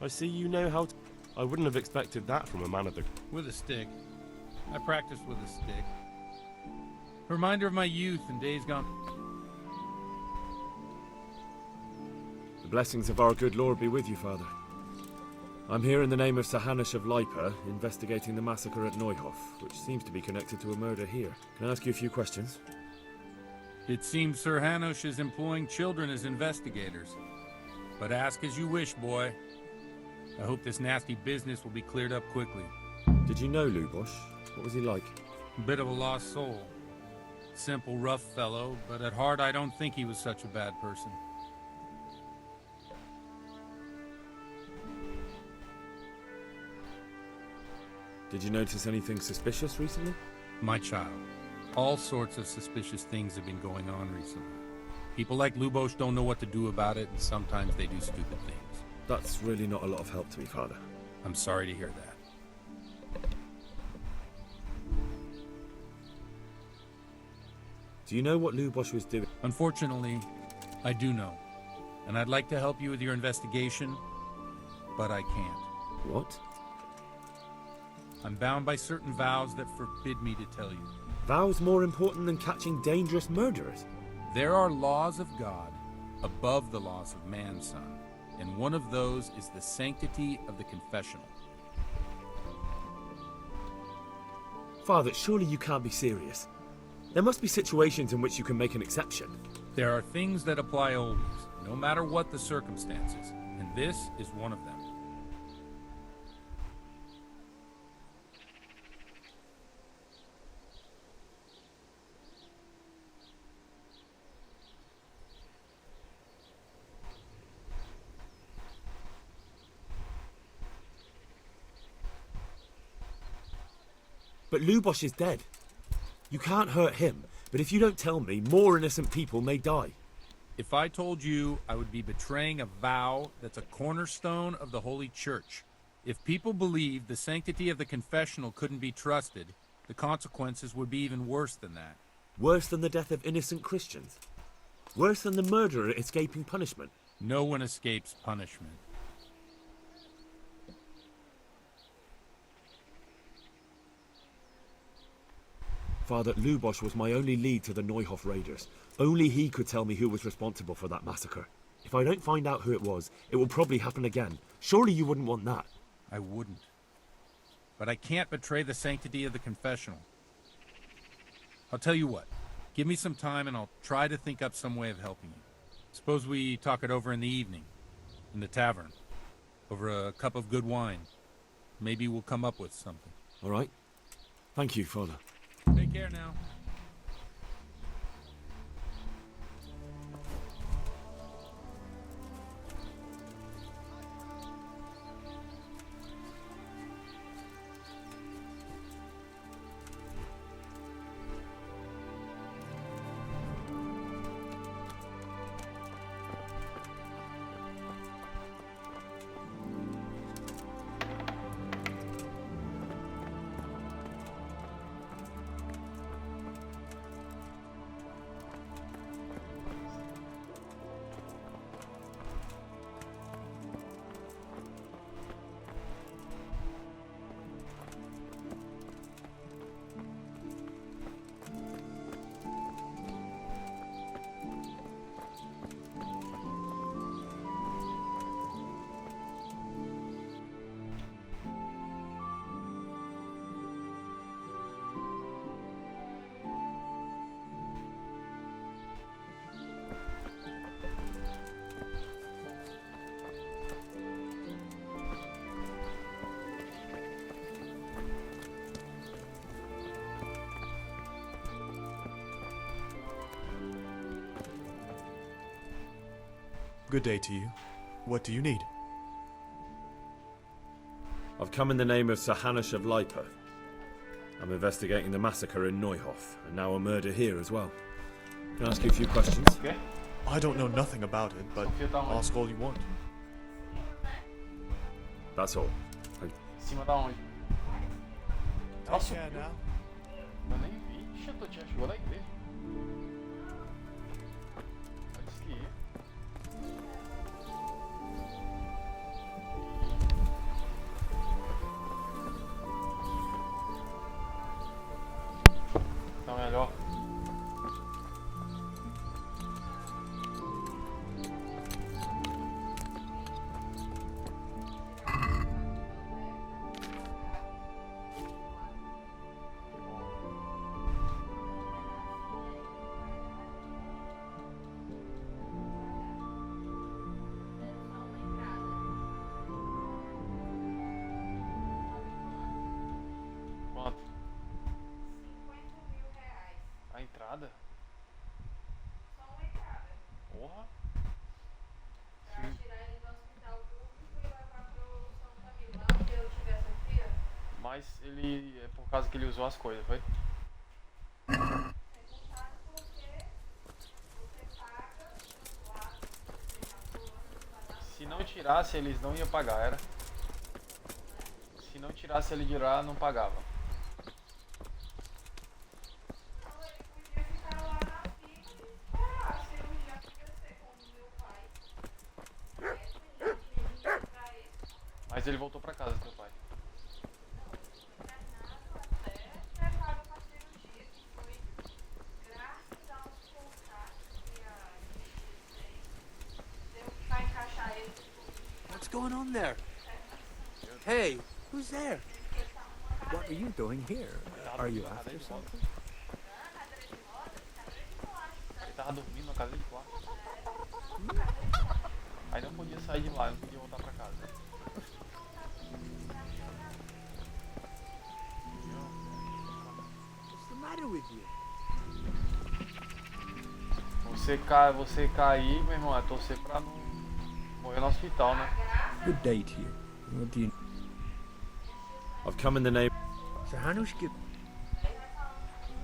[SPEAKER 17] I see you know how to... I wouldn't have expected that from a man of the...
[SPEAKER 18] With a stick. I practiced with a stick. A reminder of my youth and days gone.
[SPEAKER 1] The blessings of our good Lord be with you, Father. I'm here in the name of Sir Hanish of Liper, investigating the massacre at Neuhof, which seems to be connected to a murder here. Can I ask you a few questions?
[SPEAKER 18] It seems Sir Hanush is employing children as investigators. But ask as you wish, boy. I hope this nasty business will be cleared up quickly.
[SPEAKER 1] Did you know Lubosh? What was he like?
[SPEAKER 18] A bit of a lost soul. Simple, rough fellow, but at heart I don't think he was such a bad person.
[SPEAKER 1] Did you notice anything suspicious recently?
[SPEAKER 18] My child, all sorts of suspicious things have been going on recently. People like Lubosh don't know what to do about it, and sometimes they do stupid things.
[SPEAKER 1] That's really not a lot of help to me, Father.
[SPEAKER 18] I'm sorry to hear that.
[SPEAKER 1] Do you know what Lubosh was doing?
[SPEAKER 18] Unfortunately, I do know. And I'd like to help you with your investigation, but I can't.
[SPEAKER 1] What?
[SPEAKER 18] I'm bound by certain vows that forbid me to tell you.
[SPEAKER 1] Vows more important than catching dangerous murderers?
[SPEAKER 18] There are laws of God above the laws of man, son. And one of those is the sanctity of the confessional.
[SPEAKER 1] Father, surely you can't be serious. There must be situations in which you can make an exception.
[SPEAKER 18] There are things that apply always, no matter what the circumstances, and this is one of them.
[SPEAKER 1] But Lubosh is dead. You can't hurt him, but if you don't tell me, more innocent people may die.
[SPEAKER 18] If I told you, I would be betraying a vow that's a cornerstone of the Holy Church. If people believed the sanctity of the confessional couldn't be trusted, the consequences would be even worse than that.
[SPEAKER 1] Worse than the death of innocent Christians? Worse than the murderer escaping punishment?
[SPEAKER 18] No one escapes punishment.
[SPEAKER 1] Father, Lubosh was my only lead to the Neuhof raiders. Only he could tell me who was responsible for that massacre. If I don't find out who it was, it will probably happen again. Surely you wouldn't want that.
[SPEAKER 18] I wouldn't. But I can't betray the sanctity of the confessional. I'll tell you what. Give me some time and I'll try to think up some way of helping you. Suppose we talk it over in the evening, in the tavern, over a cup of good wine. Maybe we'll come up with something.
[SPEAKER 1] All right. Thank you, Father.
[SPEAKER 18] Take care now.
[SPEAKER 3] Good day to you. What do you need?
[SPEAKER 1] I've come in the name of Sir Hanush of Lipa. I'm investigating the massacre in Neuhof, and now a murder here as well. Can I ask you a few questions?
[SPEAKER 3] Okay. I don't know nothing about it, but ask all you want.
[SPEAKER 1] That's all. Thank
[SPEAKER 19] Cima da onde? Ela
[SPEAKER 3] Take
[SPEAKER 19] subiu.
[SPEAKER 3] care now.
[SPEAKER 19] Eu nem vi. Ixi, eu tô te chegou da igreja. Eu disse que ia. Tá melhor. Quanto? A entrada? Só uma entrada. Porra! Pra tirar ele do hospital público e levar pro São Camilo. Lá onde eu tive essa fria. Mas ele. É por causa que ele usou as coisas, foi? Se não tirasse, eles não iam pagar, era? Se não tirasse ele de lá, não pagava. Mas ele voltou pra casa, teu pai.
[SPEAKER 20] What's going on there? Hey, who's there? What are you doing here? Are you after something?
[SPEAKER 19] Ele tava dormindo na casa de quarto. Aí não podia sair de lá, não podia voltar pra casa.
[SPEAKER 20] What's the matter with you?
[SPEAKER 19] Você cair, meu irmão, é torcer pra não morrer no hospital, né?
[SPEAKER 20] Good day to you. What do you...
[SPEAKER 1] I've come in the name...
[SPEAKER 20] Sir Hanush give...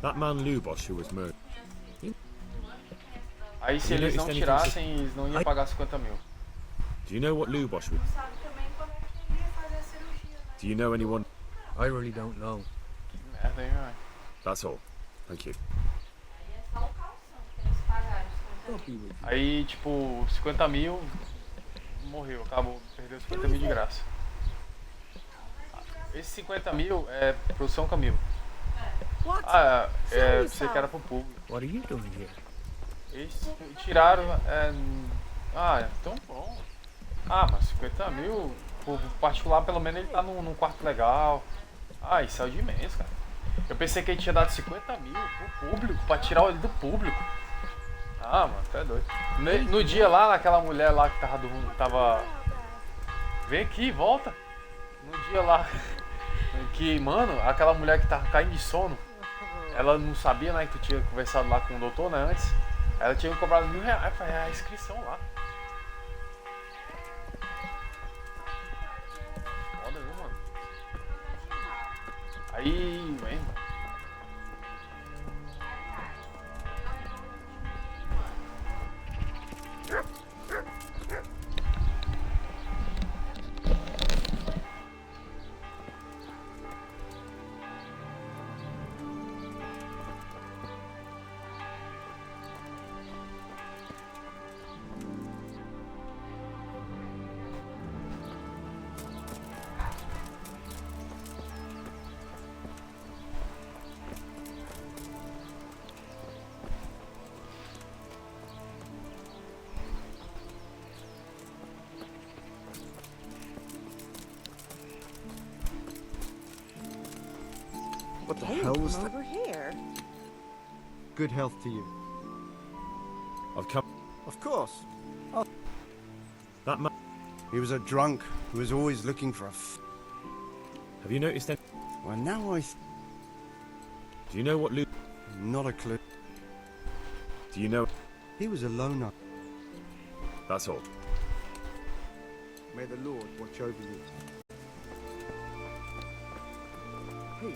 [SPEAKER 1] That man Lubosh who was murdered.
[SPEAKER 19] Aí se eles não tirassem, eles não iam pagar 50 mil.
[SPEAKER 1] Do you know what Lubosh was? Do you know anyone?
[SPEAKER 20] I really don't know.
[SPEAKER 19] Que merda, hein, velho?
[SPEAKER 1] That's all. Thank you.
[SPEAKER 19] Aí, tipo, 50 mil, morreu, acabou, perdeu 50 mil de graça. Esse 50 mil é pro São Camilo. Ah, pensei que era pro público.
[SPEAKER 20] What are you doing here?
[SPEAKER 19] Eles tiraram, então bom. Ah, mas 50 mil, pro particular pelo menos ele tá num quarto legal. Ah, isso é o de menos, cara. Eu pensei que ele tinha dado 50 mil pro público, pra tirar ele do público. Ah, mano, tá doido. No dia lá, naquela mulher lá que tava tava. Vem aqui, volta. No dia lá. Que, mano, aquela mulher que tava caindo de sono. Ela não sabia, né, que tu tinha conversado lá com o doutor, né, antes. Ela tinha cobrado R$1.000. Foi a inscrição lá. Foda, viu, mano? Aí, vem, mano.
[SPEAKER 2] What the
[SPEAKER 15] Hey,
[SPEAKER 2] hell was
[SPEAKER 15] come
[SPEAKER 2] that?
[SPEAKER 15] over here.
[SPEAKER 2] Good health to you.
[SPEAKER 1] I've come.
[SPEAKER 2] Of course. Oh.
[SPEAKER 1] That man.
[SPEAKER 2] He was a drunk who was always looking for a
[SPEAKER 1] Have you noticed any?
[SPEAKER 2] Well, now I...
[SPEAKER 1] Do you know what Luke?
[SPEAKER 2] Not a clue.
[SPEAKER 1] Do you know?
[SPEAKER 2] He was a loner.
[SPEAKER 1] That's all.
[SPEAKER 2] May the Lord watch over you. Hey.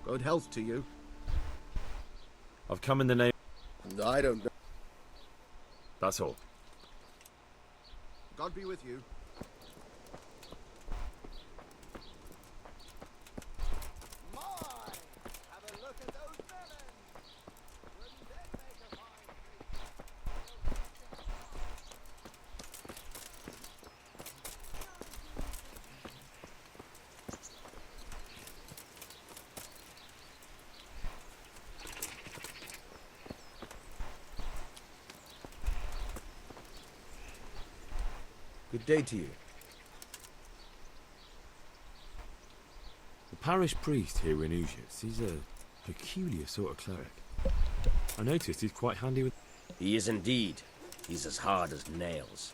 [SPEAKER 6] Good health to you.
[SPEAKER 1] I've come in the name.
[SPEAKER 6] I don't know.
[SPEAKER 1] That's all.
[SPEAKER 6] God be with you.
[SPEAKER 14] Good day to you.
[SPEAKER 1] The parish priest here in Ujits, he's a peculiar sort of cleric. I noticed he's quite handy with...
[SPEAKER 14] He is indeed. He's as hard as nails.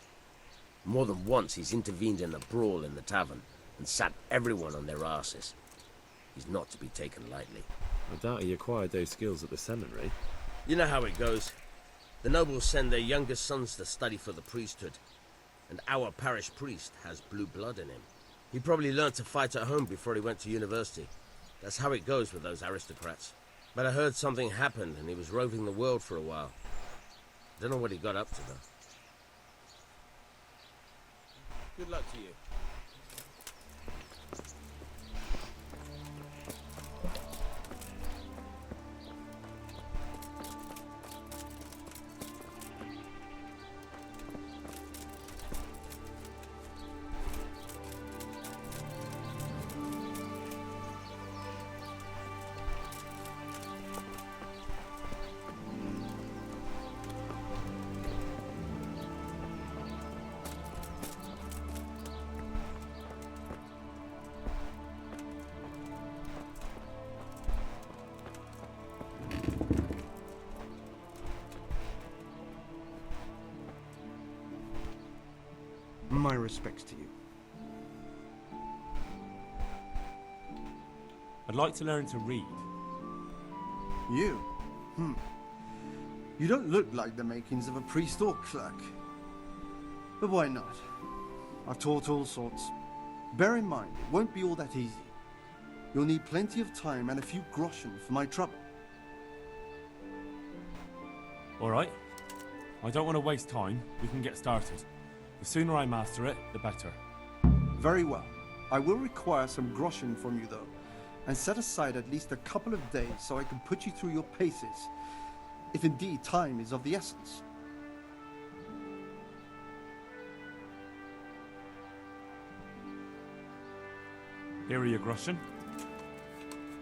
[SPEAKER 14] More than once he's intervened in a brawl in the tavern and sat everyone on their asses. He's not to be taken lightly.
[SPEAKER 1] I doubt he acquired those skills at the seminary.
[SPEAKER 14] You know how it goes. The nobles send their youngest sons to study for the priesthood, and our parish priest has blue blood in him. He probably learned to fight at home before he went to university. That's how it goes with those aristocrats. But I heard something happened and he was roving the world for a while. Don't know what he got up to though. Good luck to you.
[SPEAKER 2] respects to you.
[SPEAKER 17] I'd like to learn to read.
[SPEAKER 2] You? You don't look like the makings of a priest or clerk. But why not? I've taught all sorts. Bear in mind, it won't be all that easy. You'll need plenty of time and a few groschen for my trouble.
[SPEAKER 17] Alright. I don't want to waste time. We can get started. The sooner I master it, the better.
[SPEAKER 2] Very well. I will require some groschen from you, though, and set aside at least a couple of days so I can put you through your paces, if indeed time is of the essence.
[SPEAKER 17] Here are your groschen.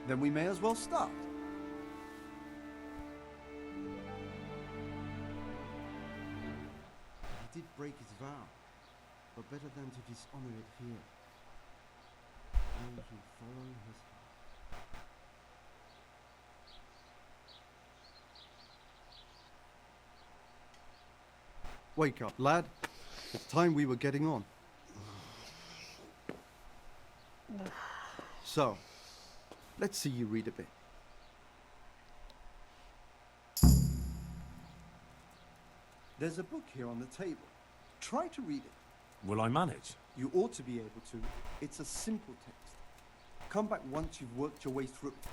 [SPEAKER 2] Then we may as well start. He did break his vow, but better than to dishonor it here. May he follow his heart. Wake up, lad. It's time we were getting on. So, let's see you read a bit. There's a book here on the table. Try to read it.
[SPEAKER 17] Will I manage?
[SPEAKER 2] You ought to be able to. It's a simple text. Come back once you've worked your way through it.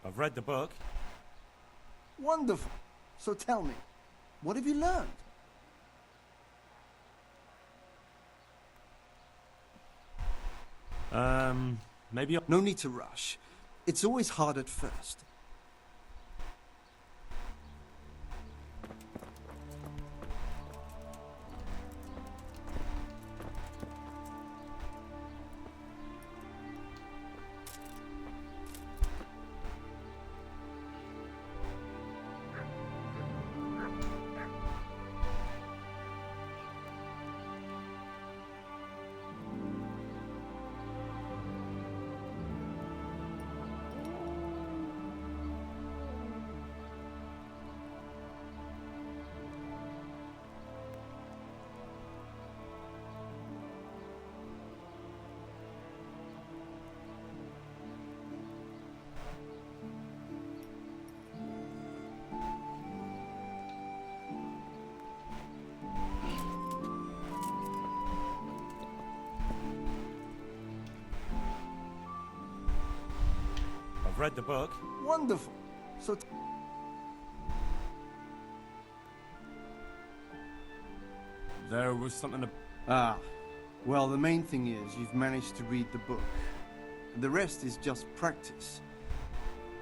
[SPEAKER 17] I've read the book.
[SPEAKER 2] Wonderful. So tell me, what have you learned?
[SPEAKER 17] Maybe...
[SPEAKER 2] No need to rush. It's always hard at first.
[SPEAKER 17] I've read the book.
[SPEAKER 2] Wonderful. So
[SPEAKER 17] There was something...
[SPEAKER 2] Well, the main thing is you've managed to read the book. The rest is just practice.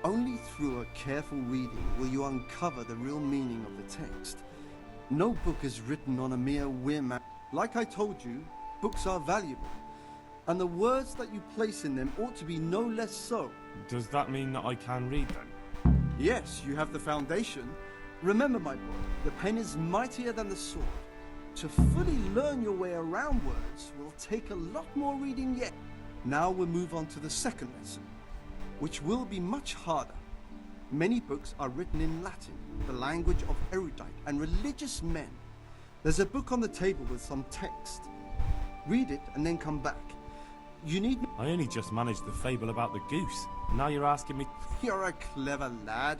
[SPEAKER 2] Only through a careful reading will you uncover the real meaning of the text. No book is written on a mere whim. Like I told you, books are valuable. And the words that you place in them ought to be no less so.
[SPEAKER 17] Does that mean that I can read then?
[SPEAKER 2] Yes, you have the foundation. Remember, my boy, the pen is mightier than the sword. To fully learn your way around words will take a lot more reading yet. Now we'll move on to the second lesson, which will be much harder. Many books are written in Latin, the language of erudite and religious men. There's a book on the table with some text. Read it and then come back. You need...
[SPEAKER 17] I only just managed the fable about the goose. Now you're asking me...
[SPEAKER 2] You're a clever lad.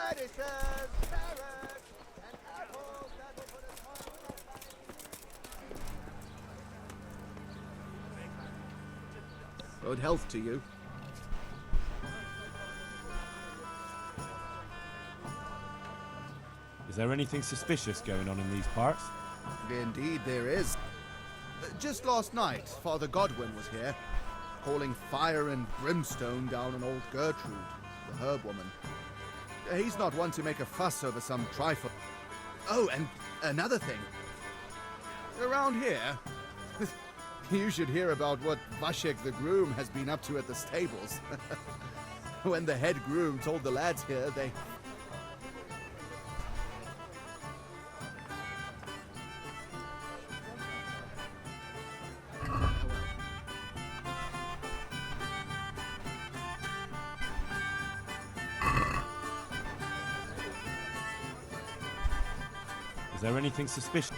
[SPEAKER 6] radishes, carrots, and apples that will put a smile on your face.
[SPEAKER 2] Good health to you.
[SPEAKER 17] Is there anything suspicious going on in these parts?
[SPEAKER 2] Indeed there is. Just last night, Father Godwin was here, calling fire and brimstone down on old Gertrude, the herb woman. He's not one to make a fuss over some trifle. Oh, and another thing. Around here, you should hear about what Vashek the groom has been up to at the stables. When the head groom told the lads here, they...
[SPEAKER 17] Is there anything suspicious?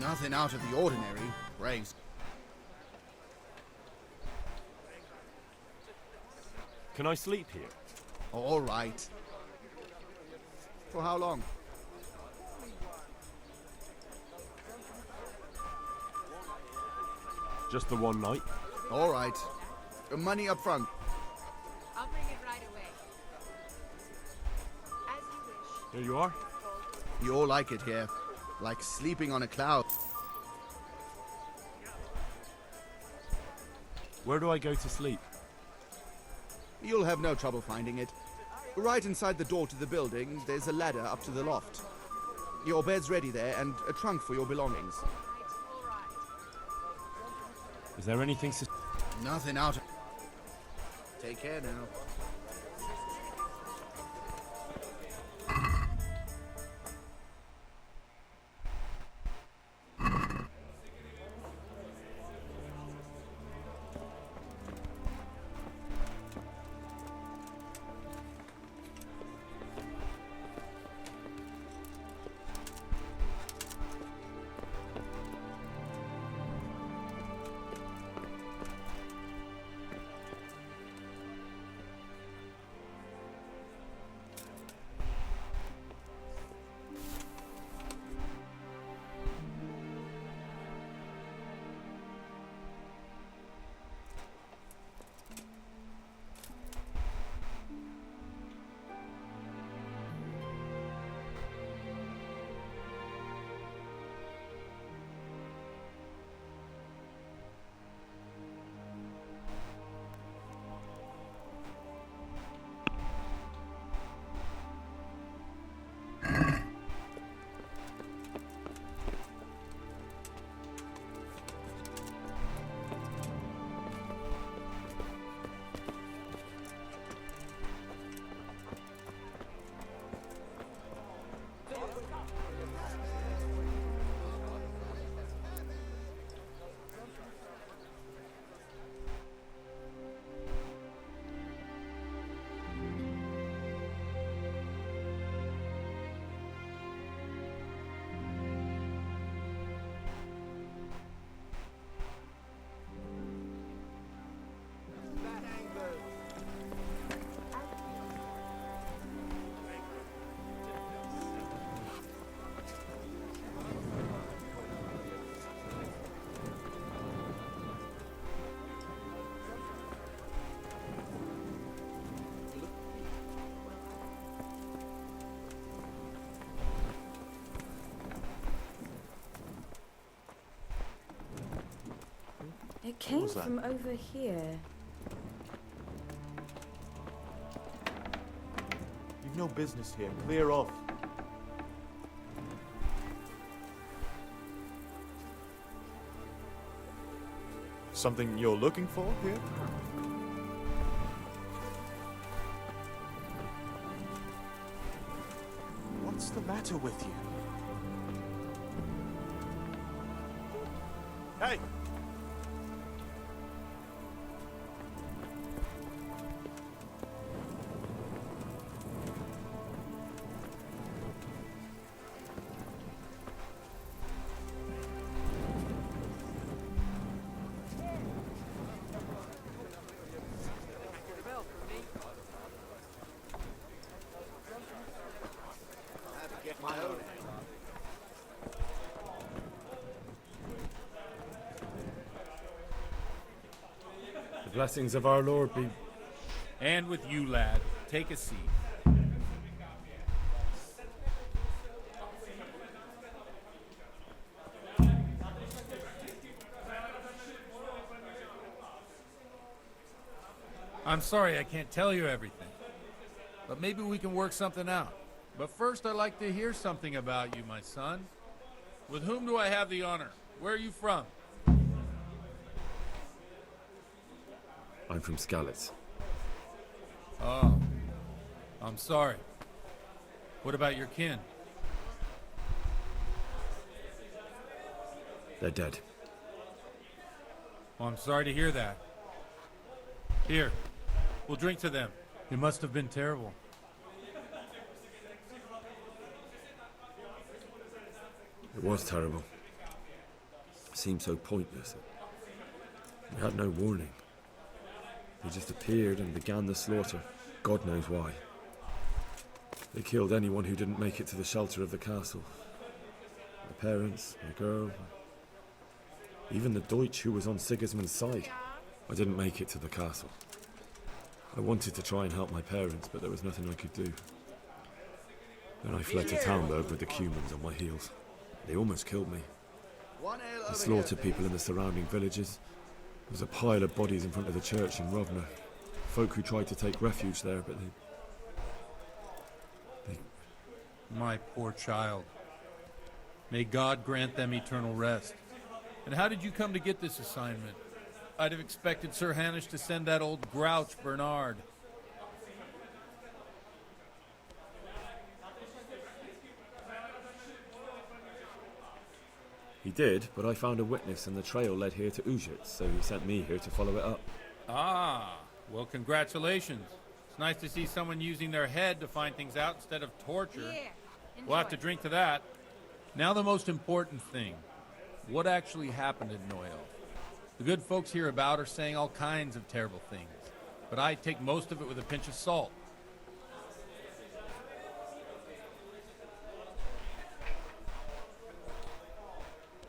[SPEAKER 2] Nothing out of the ordinary, praise.
[SPEAKER 17] Can I sleep here?
[SPEAKER 2] All right. For how long?
[SPEAKER 17] Just the one night?
[SPEAKER 2] All right. Money up front.
[SPEAKER 16] I'll bring it right away. As you wish.
[SPEAKER 17] Here you are.
[SPEAKER 2] You all like it here. Like sleeping on a cloud.
[SPEAKER 17] Where do I go to sleep?
[SPEAKER 2] You'll have no trouble finding it. Right inside the door to the building, there's a ladder up to the loft. Your bed's ready there, and a trunk for your belongings.
[SPEAKER 17] Is there anything
[SPEAKER 2] Nothing out of... Take care now.
[SPEAKER 21] It came
[SPEAKER 3] was that?
[SPEAKER 21] from over here.
[SPEAKER 3] You've no business here. Clear off. Something you're looking for here? What's the matter with you? Hey!
[SPEAKER 1] The blessings of our Lord be...
[SPEAKER 18] And with you, lad. Take a seat. I'm sorry I can't tell you everything, but maybe we can work something out. But first I'd like to hear something about you, my son. With whom do I have the honor? Where are you from?
[SPEAKER 1] I'm from Skalitz.
[SPEAKER 18] Oh, I'm sorry. What about your kin?
[SPEAKER 1] They're dead.
[SPEAKER 18] Well, I'm sorry to hear that. Here, we'll drink to them. It must have been terrible.
[SPEAKER 1] It was terrible. It seemed so pointless. We had no warning. They just appeared and began the slaughter. God knows why. They killed anyone who didn't make it to the shelter of the castle. My parents, my girl, even the Deutsch who was on Sigismund's side. I didn't make it to the castle. I wanted to try and help my parents, but there was nothing I could do. Then I fled to Talmberg with the Cumans on my heels. They almost killed me. They slaughtered people in the surrounding villages. There was a pile of bodies in front of the church in Rovna. Folk who tried to take refuge there, but they...
[SPEAKER 18] My poor child. May God grant them eternal rest. And how did you come to get this assignment? I'd have expected Sir Hanish to send that old grouch, Bernard.
[SPEAKER 1] He did, but I found a witness and the trail led here to Ujits, so he sent me here to follow it up.
[SPEAKER 18] Ah, well, congratulations. It's nice to see someone using their head to find things out instead of torture.
[SPEAKER 16] Yeah,
[SPEAKER 18] We'll have to drink to that. Now the most important thing. What actually happened at Noel? The good folks hereabout are saying all kinds of terrible things, but I take most of it with a pinch of salt.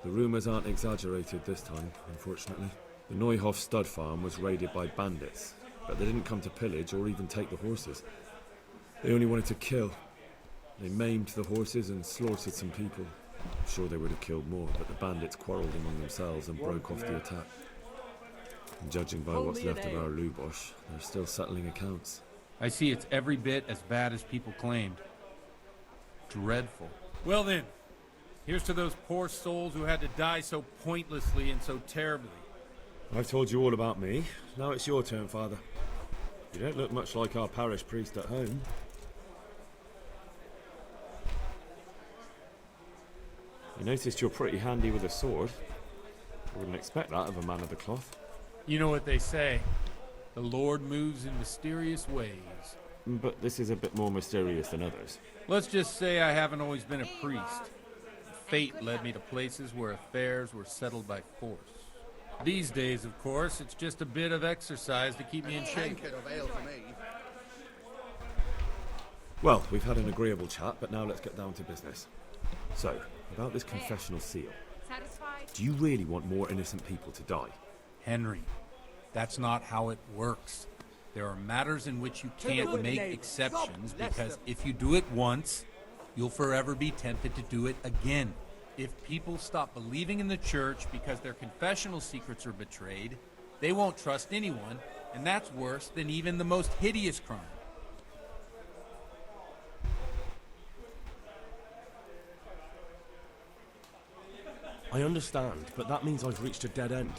[SPEAKER 1] The rumours aren't exaggerated this time, unfortunately. The Neuhof stud farm was raided by bandits, but they didn't come to pillage or even take the horses. They only wanted to kill. They maimed the horses and slaughtered some people. I'm sure they would have killed more, but the bandits quarrelled among themselves and broke off the attack. And judging by what's left of our Lubosh, they're still settling accounts.
[SPEAKER 18] I see it's every bit as bad as people claimed. Dreadful. Well then, here's to those poor souls who had to die so pointlessly and so terribly.
[SPEAKER 1] I've told you all about me. Now it's your turn, Father. You don't look much like our parish priest at home. I noticed you're pretty handy with a sword. I wouldn't expect that of a man of the cloth.
[SPEAKER 18] You know what they say. The Lord moves in mysterious ways.
[SPEAKER 1] But this is a bit more mysterious than others.
[SPEAKER 18] Let's just say I haven't always been a priest. Fate led me to places where affairs were settled by force. These days, of course, it's just a bit of exercise to keep me in shape.
[SPEAKER 1] Well, we've had an agreeable chat, but now let's get down to business. So, about this confessional seal.
[SPEAKER 16] Satisfied?
[SPEAKER 1] Do you really want more innocent people to die?
[SPEAKER 18] Henry, that's not how it works. There are matters in which you can't make exceptions because if you do it once, you'll forever be tempted to do it again. If people stop believing in the church because their confessional secrets are betrayed, they won't trust anyone, and that's worse than even the most hideous crime.
[SPEAKER 17] I understand, but that means I've reached a dead end.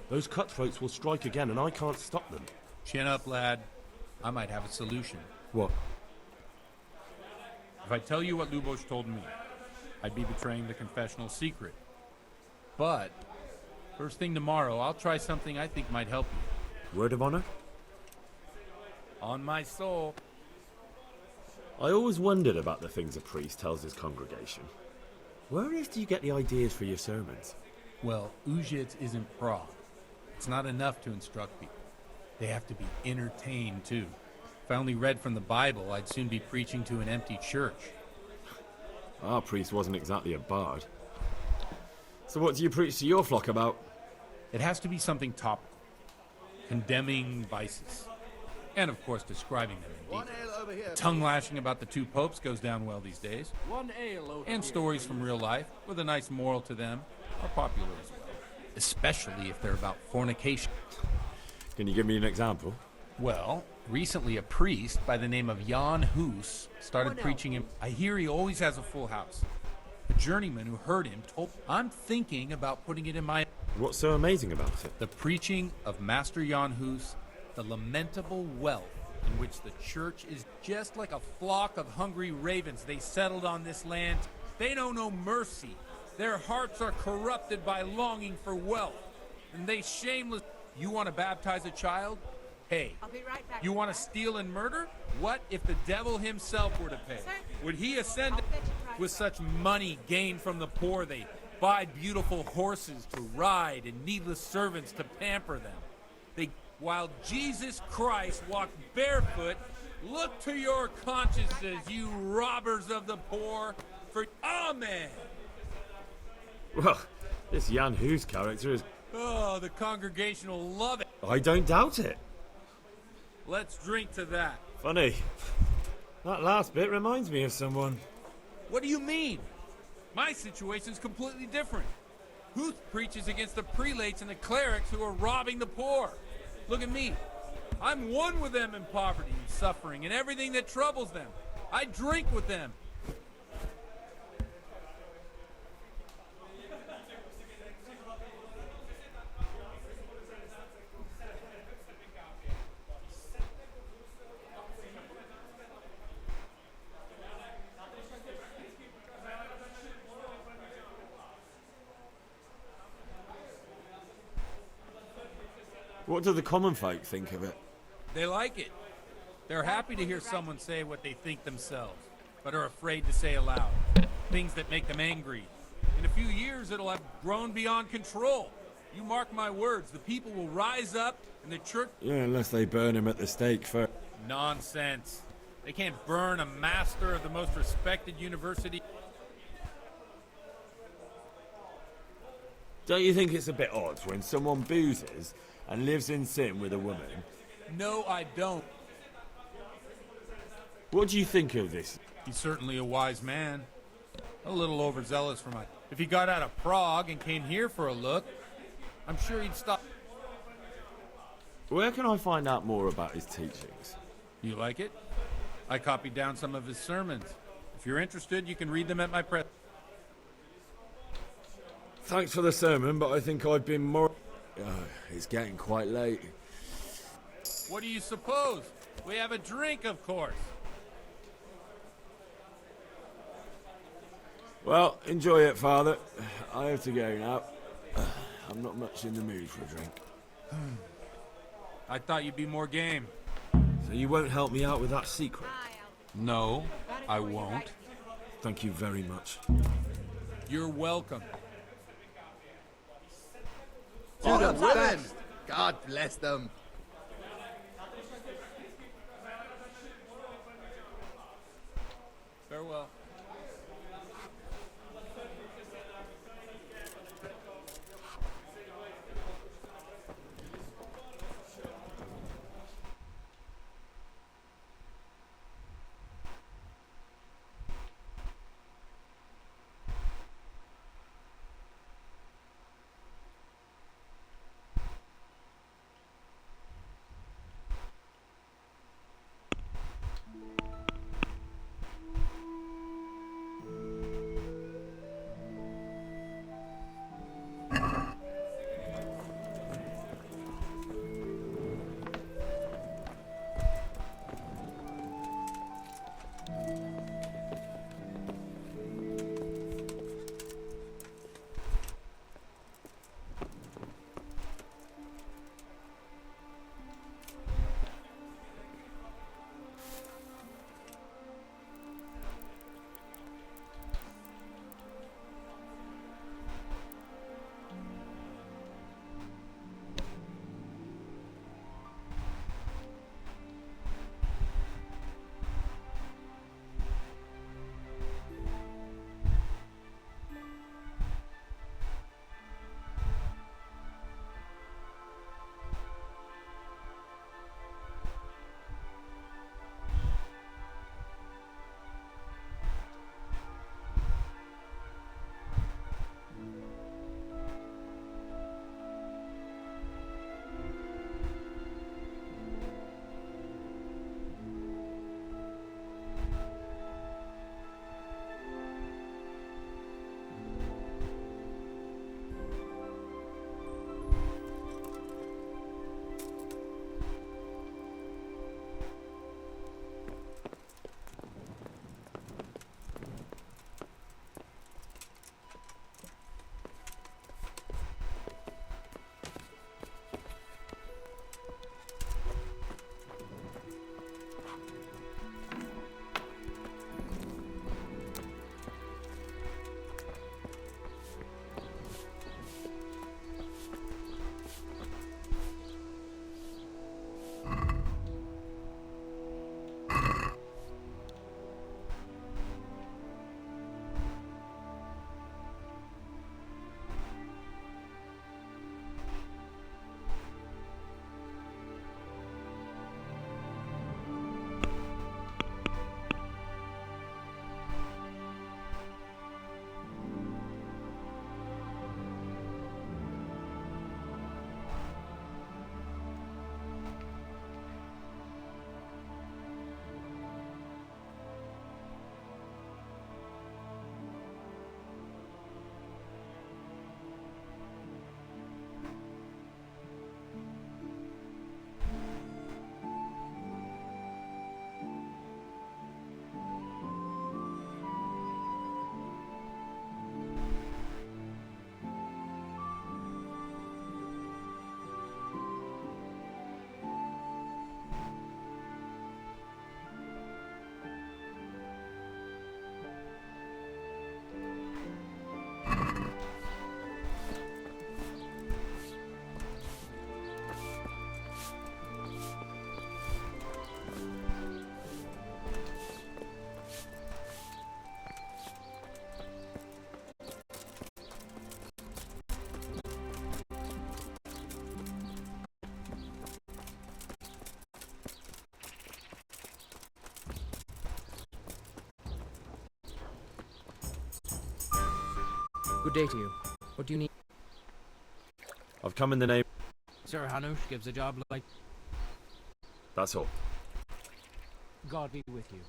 [SPEAKER 17] Those cutthroats will strike again, and I can't stop them.
[SPEAKER 18] Chin up, lad. I might have a solution.
[SPEAKER 1] What?
[SPEAKER 18] If I tell you what Lubosh told me, I'd be betraying the confessional secret. But, first thing tomorrow, I'll try something I think might help you.
[SPEAKER 1] Word of honor?
[SPEAKER 18] On my soul.
[SPEAKER 1] I always wondered about the things a priest tells his congregation. Where on earth do you get the ideas for your sermons?
[SPEAKER 18] Well, Ujits isn't Prague. It's not enough to instruct people. They have to be entertained, too. If I only read from the Bible, I'd soon be preaching to an empty church.
[SPEAKER 1] Our priest wasn't exactly a bard. So what do you preach to your flock about?
[SPEAKER 18] It has to be something topical. condemning vices, and of course describing them in
[SPEAKER 6] One
[SPEAKER 18] detail.
[SPEAKER 6] ale over here.
[SPEAKER 18] Tongue lashing about the two popes goes down well these days,
[SPEAKER 6] One ale over
[SPEAKER 18] and
[SPEAKER 6] here.
[SPEAKER 18] stories from real life with a nice moral to them are popular as well, especially if they're about fornication.
[SPEAKER 1] Can you give me an example?
[SPEAKER 18] Well, recently a priest by the name of Jan Hus started preaching him. I hear he always has a full house. A journeyman who heard him told, I'm thinking about putting it in my...
[SPEAKER 1] What's so amazing about it?
[SPEAKER 18] The preaching of Master Jan Hus, the lamentable wealth in which the church is just like a flock of hungry ravens. They settled on this land. They know no mercy. Their hearts are corrupted by longing for wealth. And they shameless... You want to baptize a child? Hey,
[SPEAKER 15] I'll be right back.
[SPEAKER 18] you want to steal and murder? What if the devil himself were to pay? Would he ascend with such money gained from the poor? They buy beautiful horses to ride and needless servants to pamper them. They, while Jesus Christ walked barefoot, look to your consciences, you robbers of the poor, for Amen.
[SPEAKER 1] Well, this Jan Hus character is...
[SPEAKER 18] Oh, the congregation will love it.
[SPEAKER 1] I don't doubt it.
[SPEAKER 18] Let's drink to that.
[SPEAKER 1] Funny. That last bit reminds me of someone.
[SPEAKER 18] What do you mean? My situation's completely different. Huth preaches against the prelates and the clerics who are robbing the poor. Look at me. I'm one with them in poverty and suffering and everything that troubles them. I drink with them.
[SPEAKER 1] What do the common folk think of it?
[SPEAKER 18] They like it. They're happy to hear someone say what they think themselves, but are afraid to say aloud. Things that make them angry. In a few years, it'll have grown beyond control. You mark my words, the people will rise up and the church...
[SPEAKER 1] Yeah, unless they burn him at the stake first.
[SPEAKER 18] Nonsense. They can't burn a master of the most respected university.
[SPEAKER 1] Don't you think it's a bit odd when someone boozes and lives in sin with a woman?
[SPEAKER 18] No, I don't.
[SPEAKER 1] What do you think of this?
[SPEAKER 18] He's certainly a wise man. A little overzealous for my... If he got out of Prague and came here for a look, I'm sure he'd stop.
[SPEAKER 1] Where can I find out more about his teachings?
[SPEAKER 18] You like it? I copied down some of his sermons. If you're interested, you can read them at my press.
[SPEAKER 1] Thanks for the sermon, but I think I've been more... it's getting quite late.
[SPEAKER 18] What do you suppose? We have a drink, of course.
[SPEAKER 1] Well, enjoy it, Father. I have to go now. I'm not much in the mood for a drink.
[SPEAKER 18] I thought you'd be more game.
[SPEAKER 1] So you won't help me out with that secret?
[SPEAKER 18] No, I won't.
[SPEAKER 1] Thank you very much.
[SPEAKER 18] You're welcome.
[SPEAKER 7] To the women! God bless them.
[SPEAKER 18] Farewell.
[SPEAKER 20] Good day to you. What do you need?
[SPEAKER 1] I've come in the name.
[SPEAKER 20] Sir Hanush gives a job like...
[SPEAKER 1] That's all.
[SPEAKER 20] God be with you.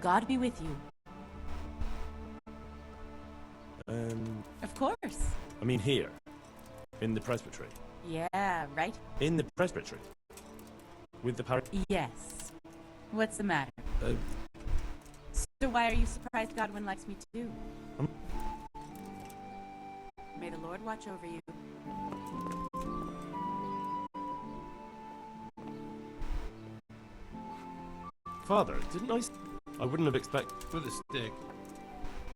[SPEAKER 4] God be with you. Of course.
[SPEAKER 1] I mean here. In the presbytery.
[SPEAKER 4] Yeah, right?
[SPEAKER 1] In the presbytery. With the parish.
[SPEAKER 4] Yes. What's the matter? So why are you surprised Godwin likes me too? May the Lord watch over you.
[SPEAKER 1] Father, didn't I wouldn't have expected...
[SPEAKER 18] With a stick.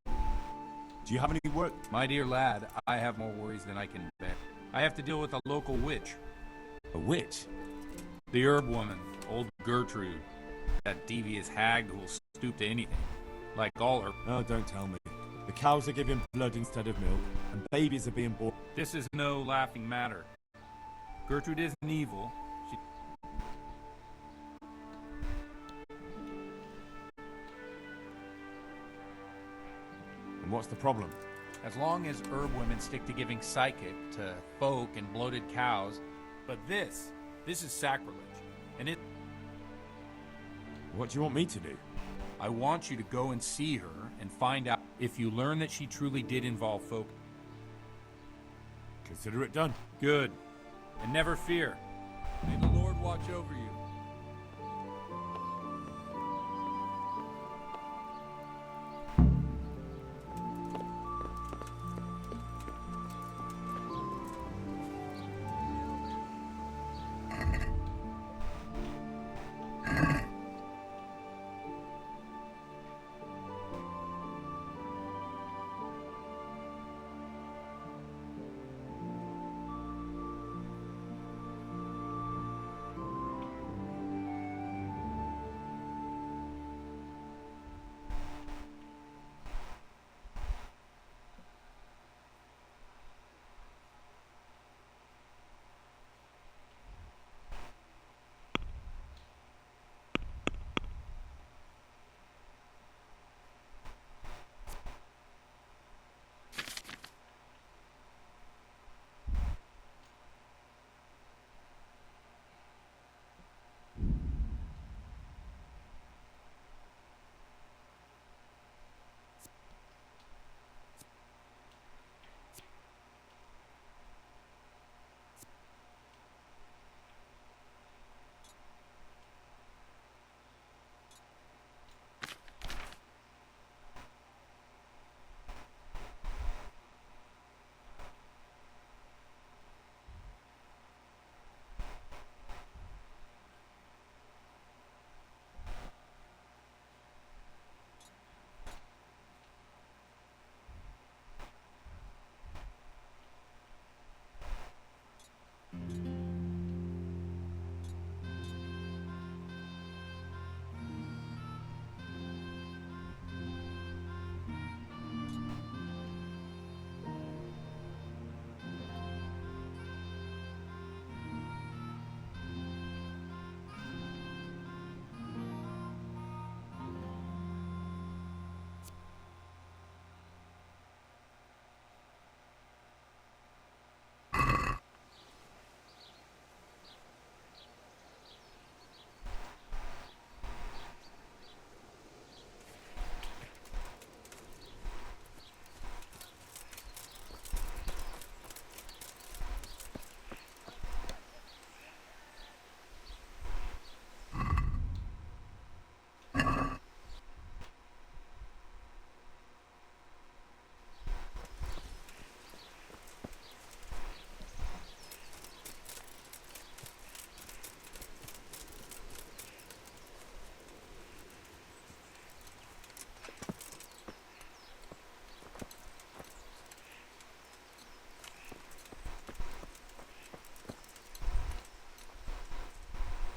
[SPEAKER 1] Do you have any work?
[SPEAKER 18] My dear lad, I have more worries than I can bear. I have to deal with a local witch.
[SPEAKER 1] A witch?
[SPEAKER 18] The herb woman, old Gertrude. That devious hag who'll stoop to anything. Like all her...
[SPEAKER 1] Oh, don't tell me. The cows are giving blood instead of milk, and babies are being born.
[SPEAKER 18] This is no laughing matter. Gertrude isn't evil. She...
[SPEAKER 1] And what's the problem?
[SPEAKER 18] As long as herb women stick to giving psychic to folk and bloated cows. But this is sacrilege. And it...
[SPEAKER 1] What do you want me to do?
[SPEAKER 18] I want you to go and see her and find out if you learn that she truly did involve folk.
[SPEAKER 1] Consider it done.
[SPEAKER 18] Good. And never fear. May the Lord watch over you.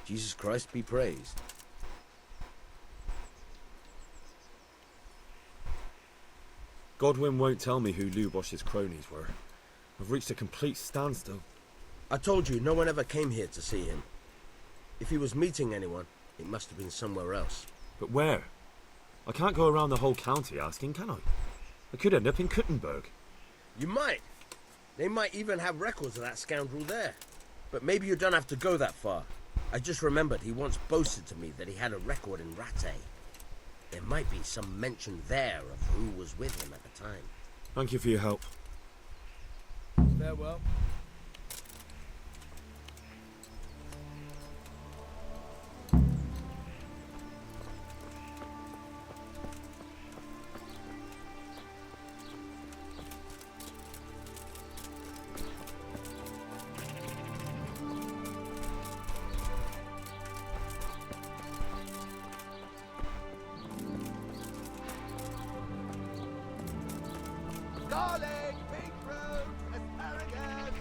[SPEAKER 14] Jesus Christ be praised.
[SPEAKER 1] Godwin won't tell me who Lubosh's cronies were. I've reached a complete standstill.
[SPEAKER 14] I told you, no one ever came here to see him. If he was meeting anyone, it must have been somewhere else.
[SPEAKER 1] But where? I can't go around the whole county asking, can I? I could end up in Kuttenberg.
[SPEAKER 14] You might. They might even have records of that scoundrel there. But maybe you don't have to go that far. I just remembered he once boasted to me that he had a record in Rattay. There might be some mention there of who was with him at the time.
[SPEAKER 1] Thank you for your help.
[SPEAKER 20] Farewell.
[SPEAKER 7] Garlic, beetroot, asparagus.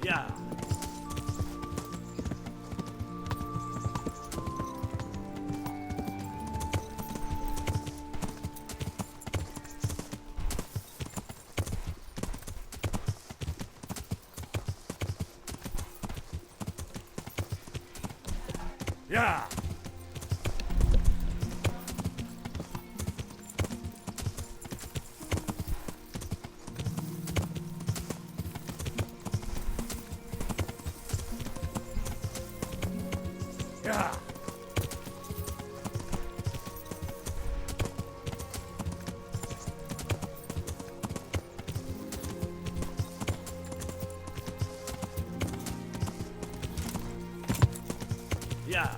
[SPEAKER 5] Yeah. Yeah. Yeah. Yeah.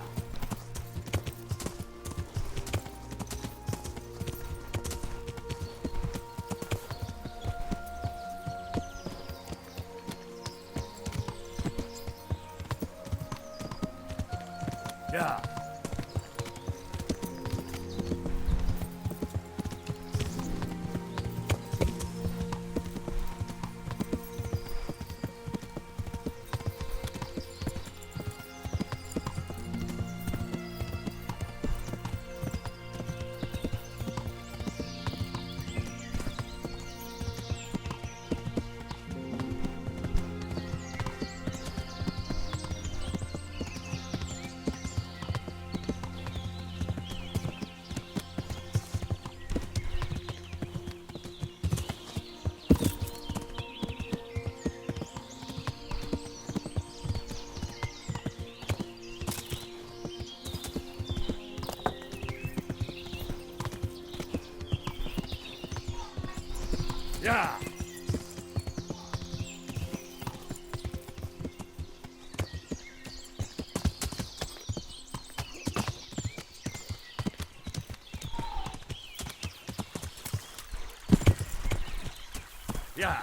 [SPEAKER 5] Yeah. Yeah. Yeah.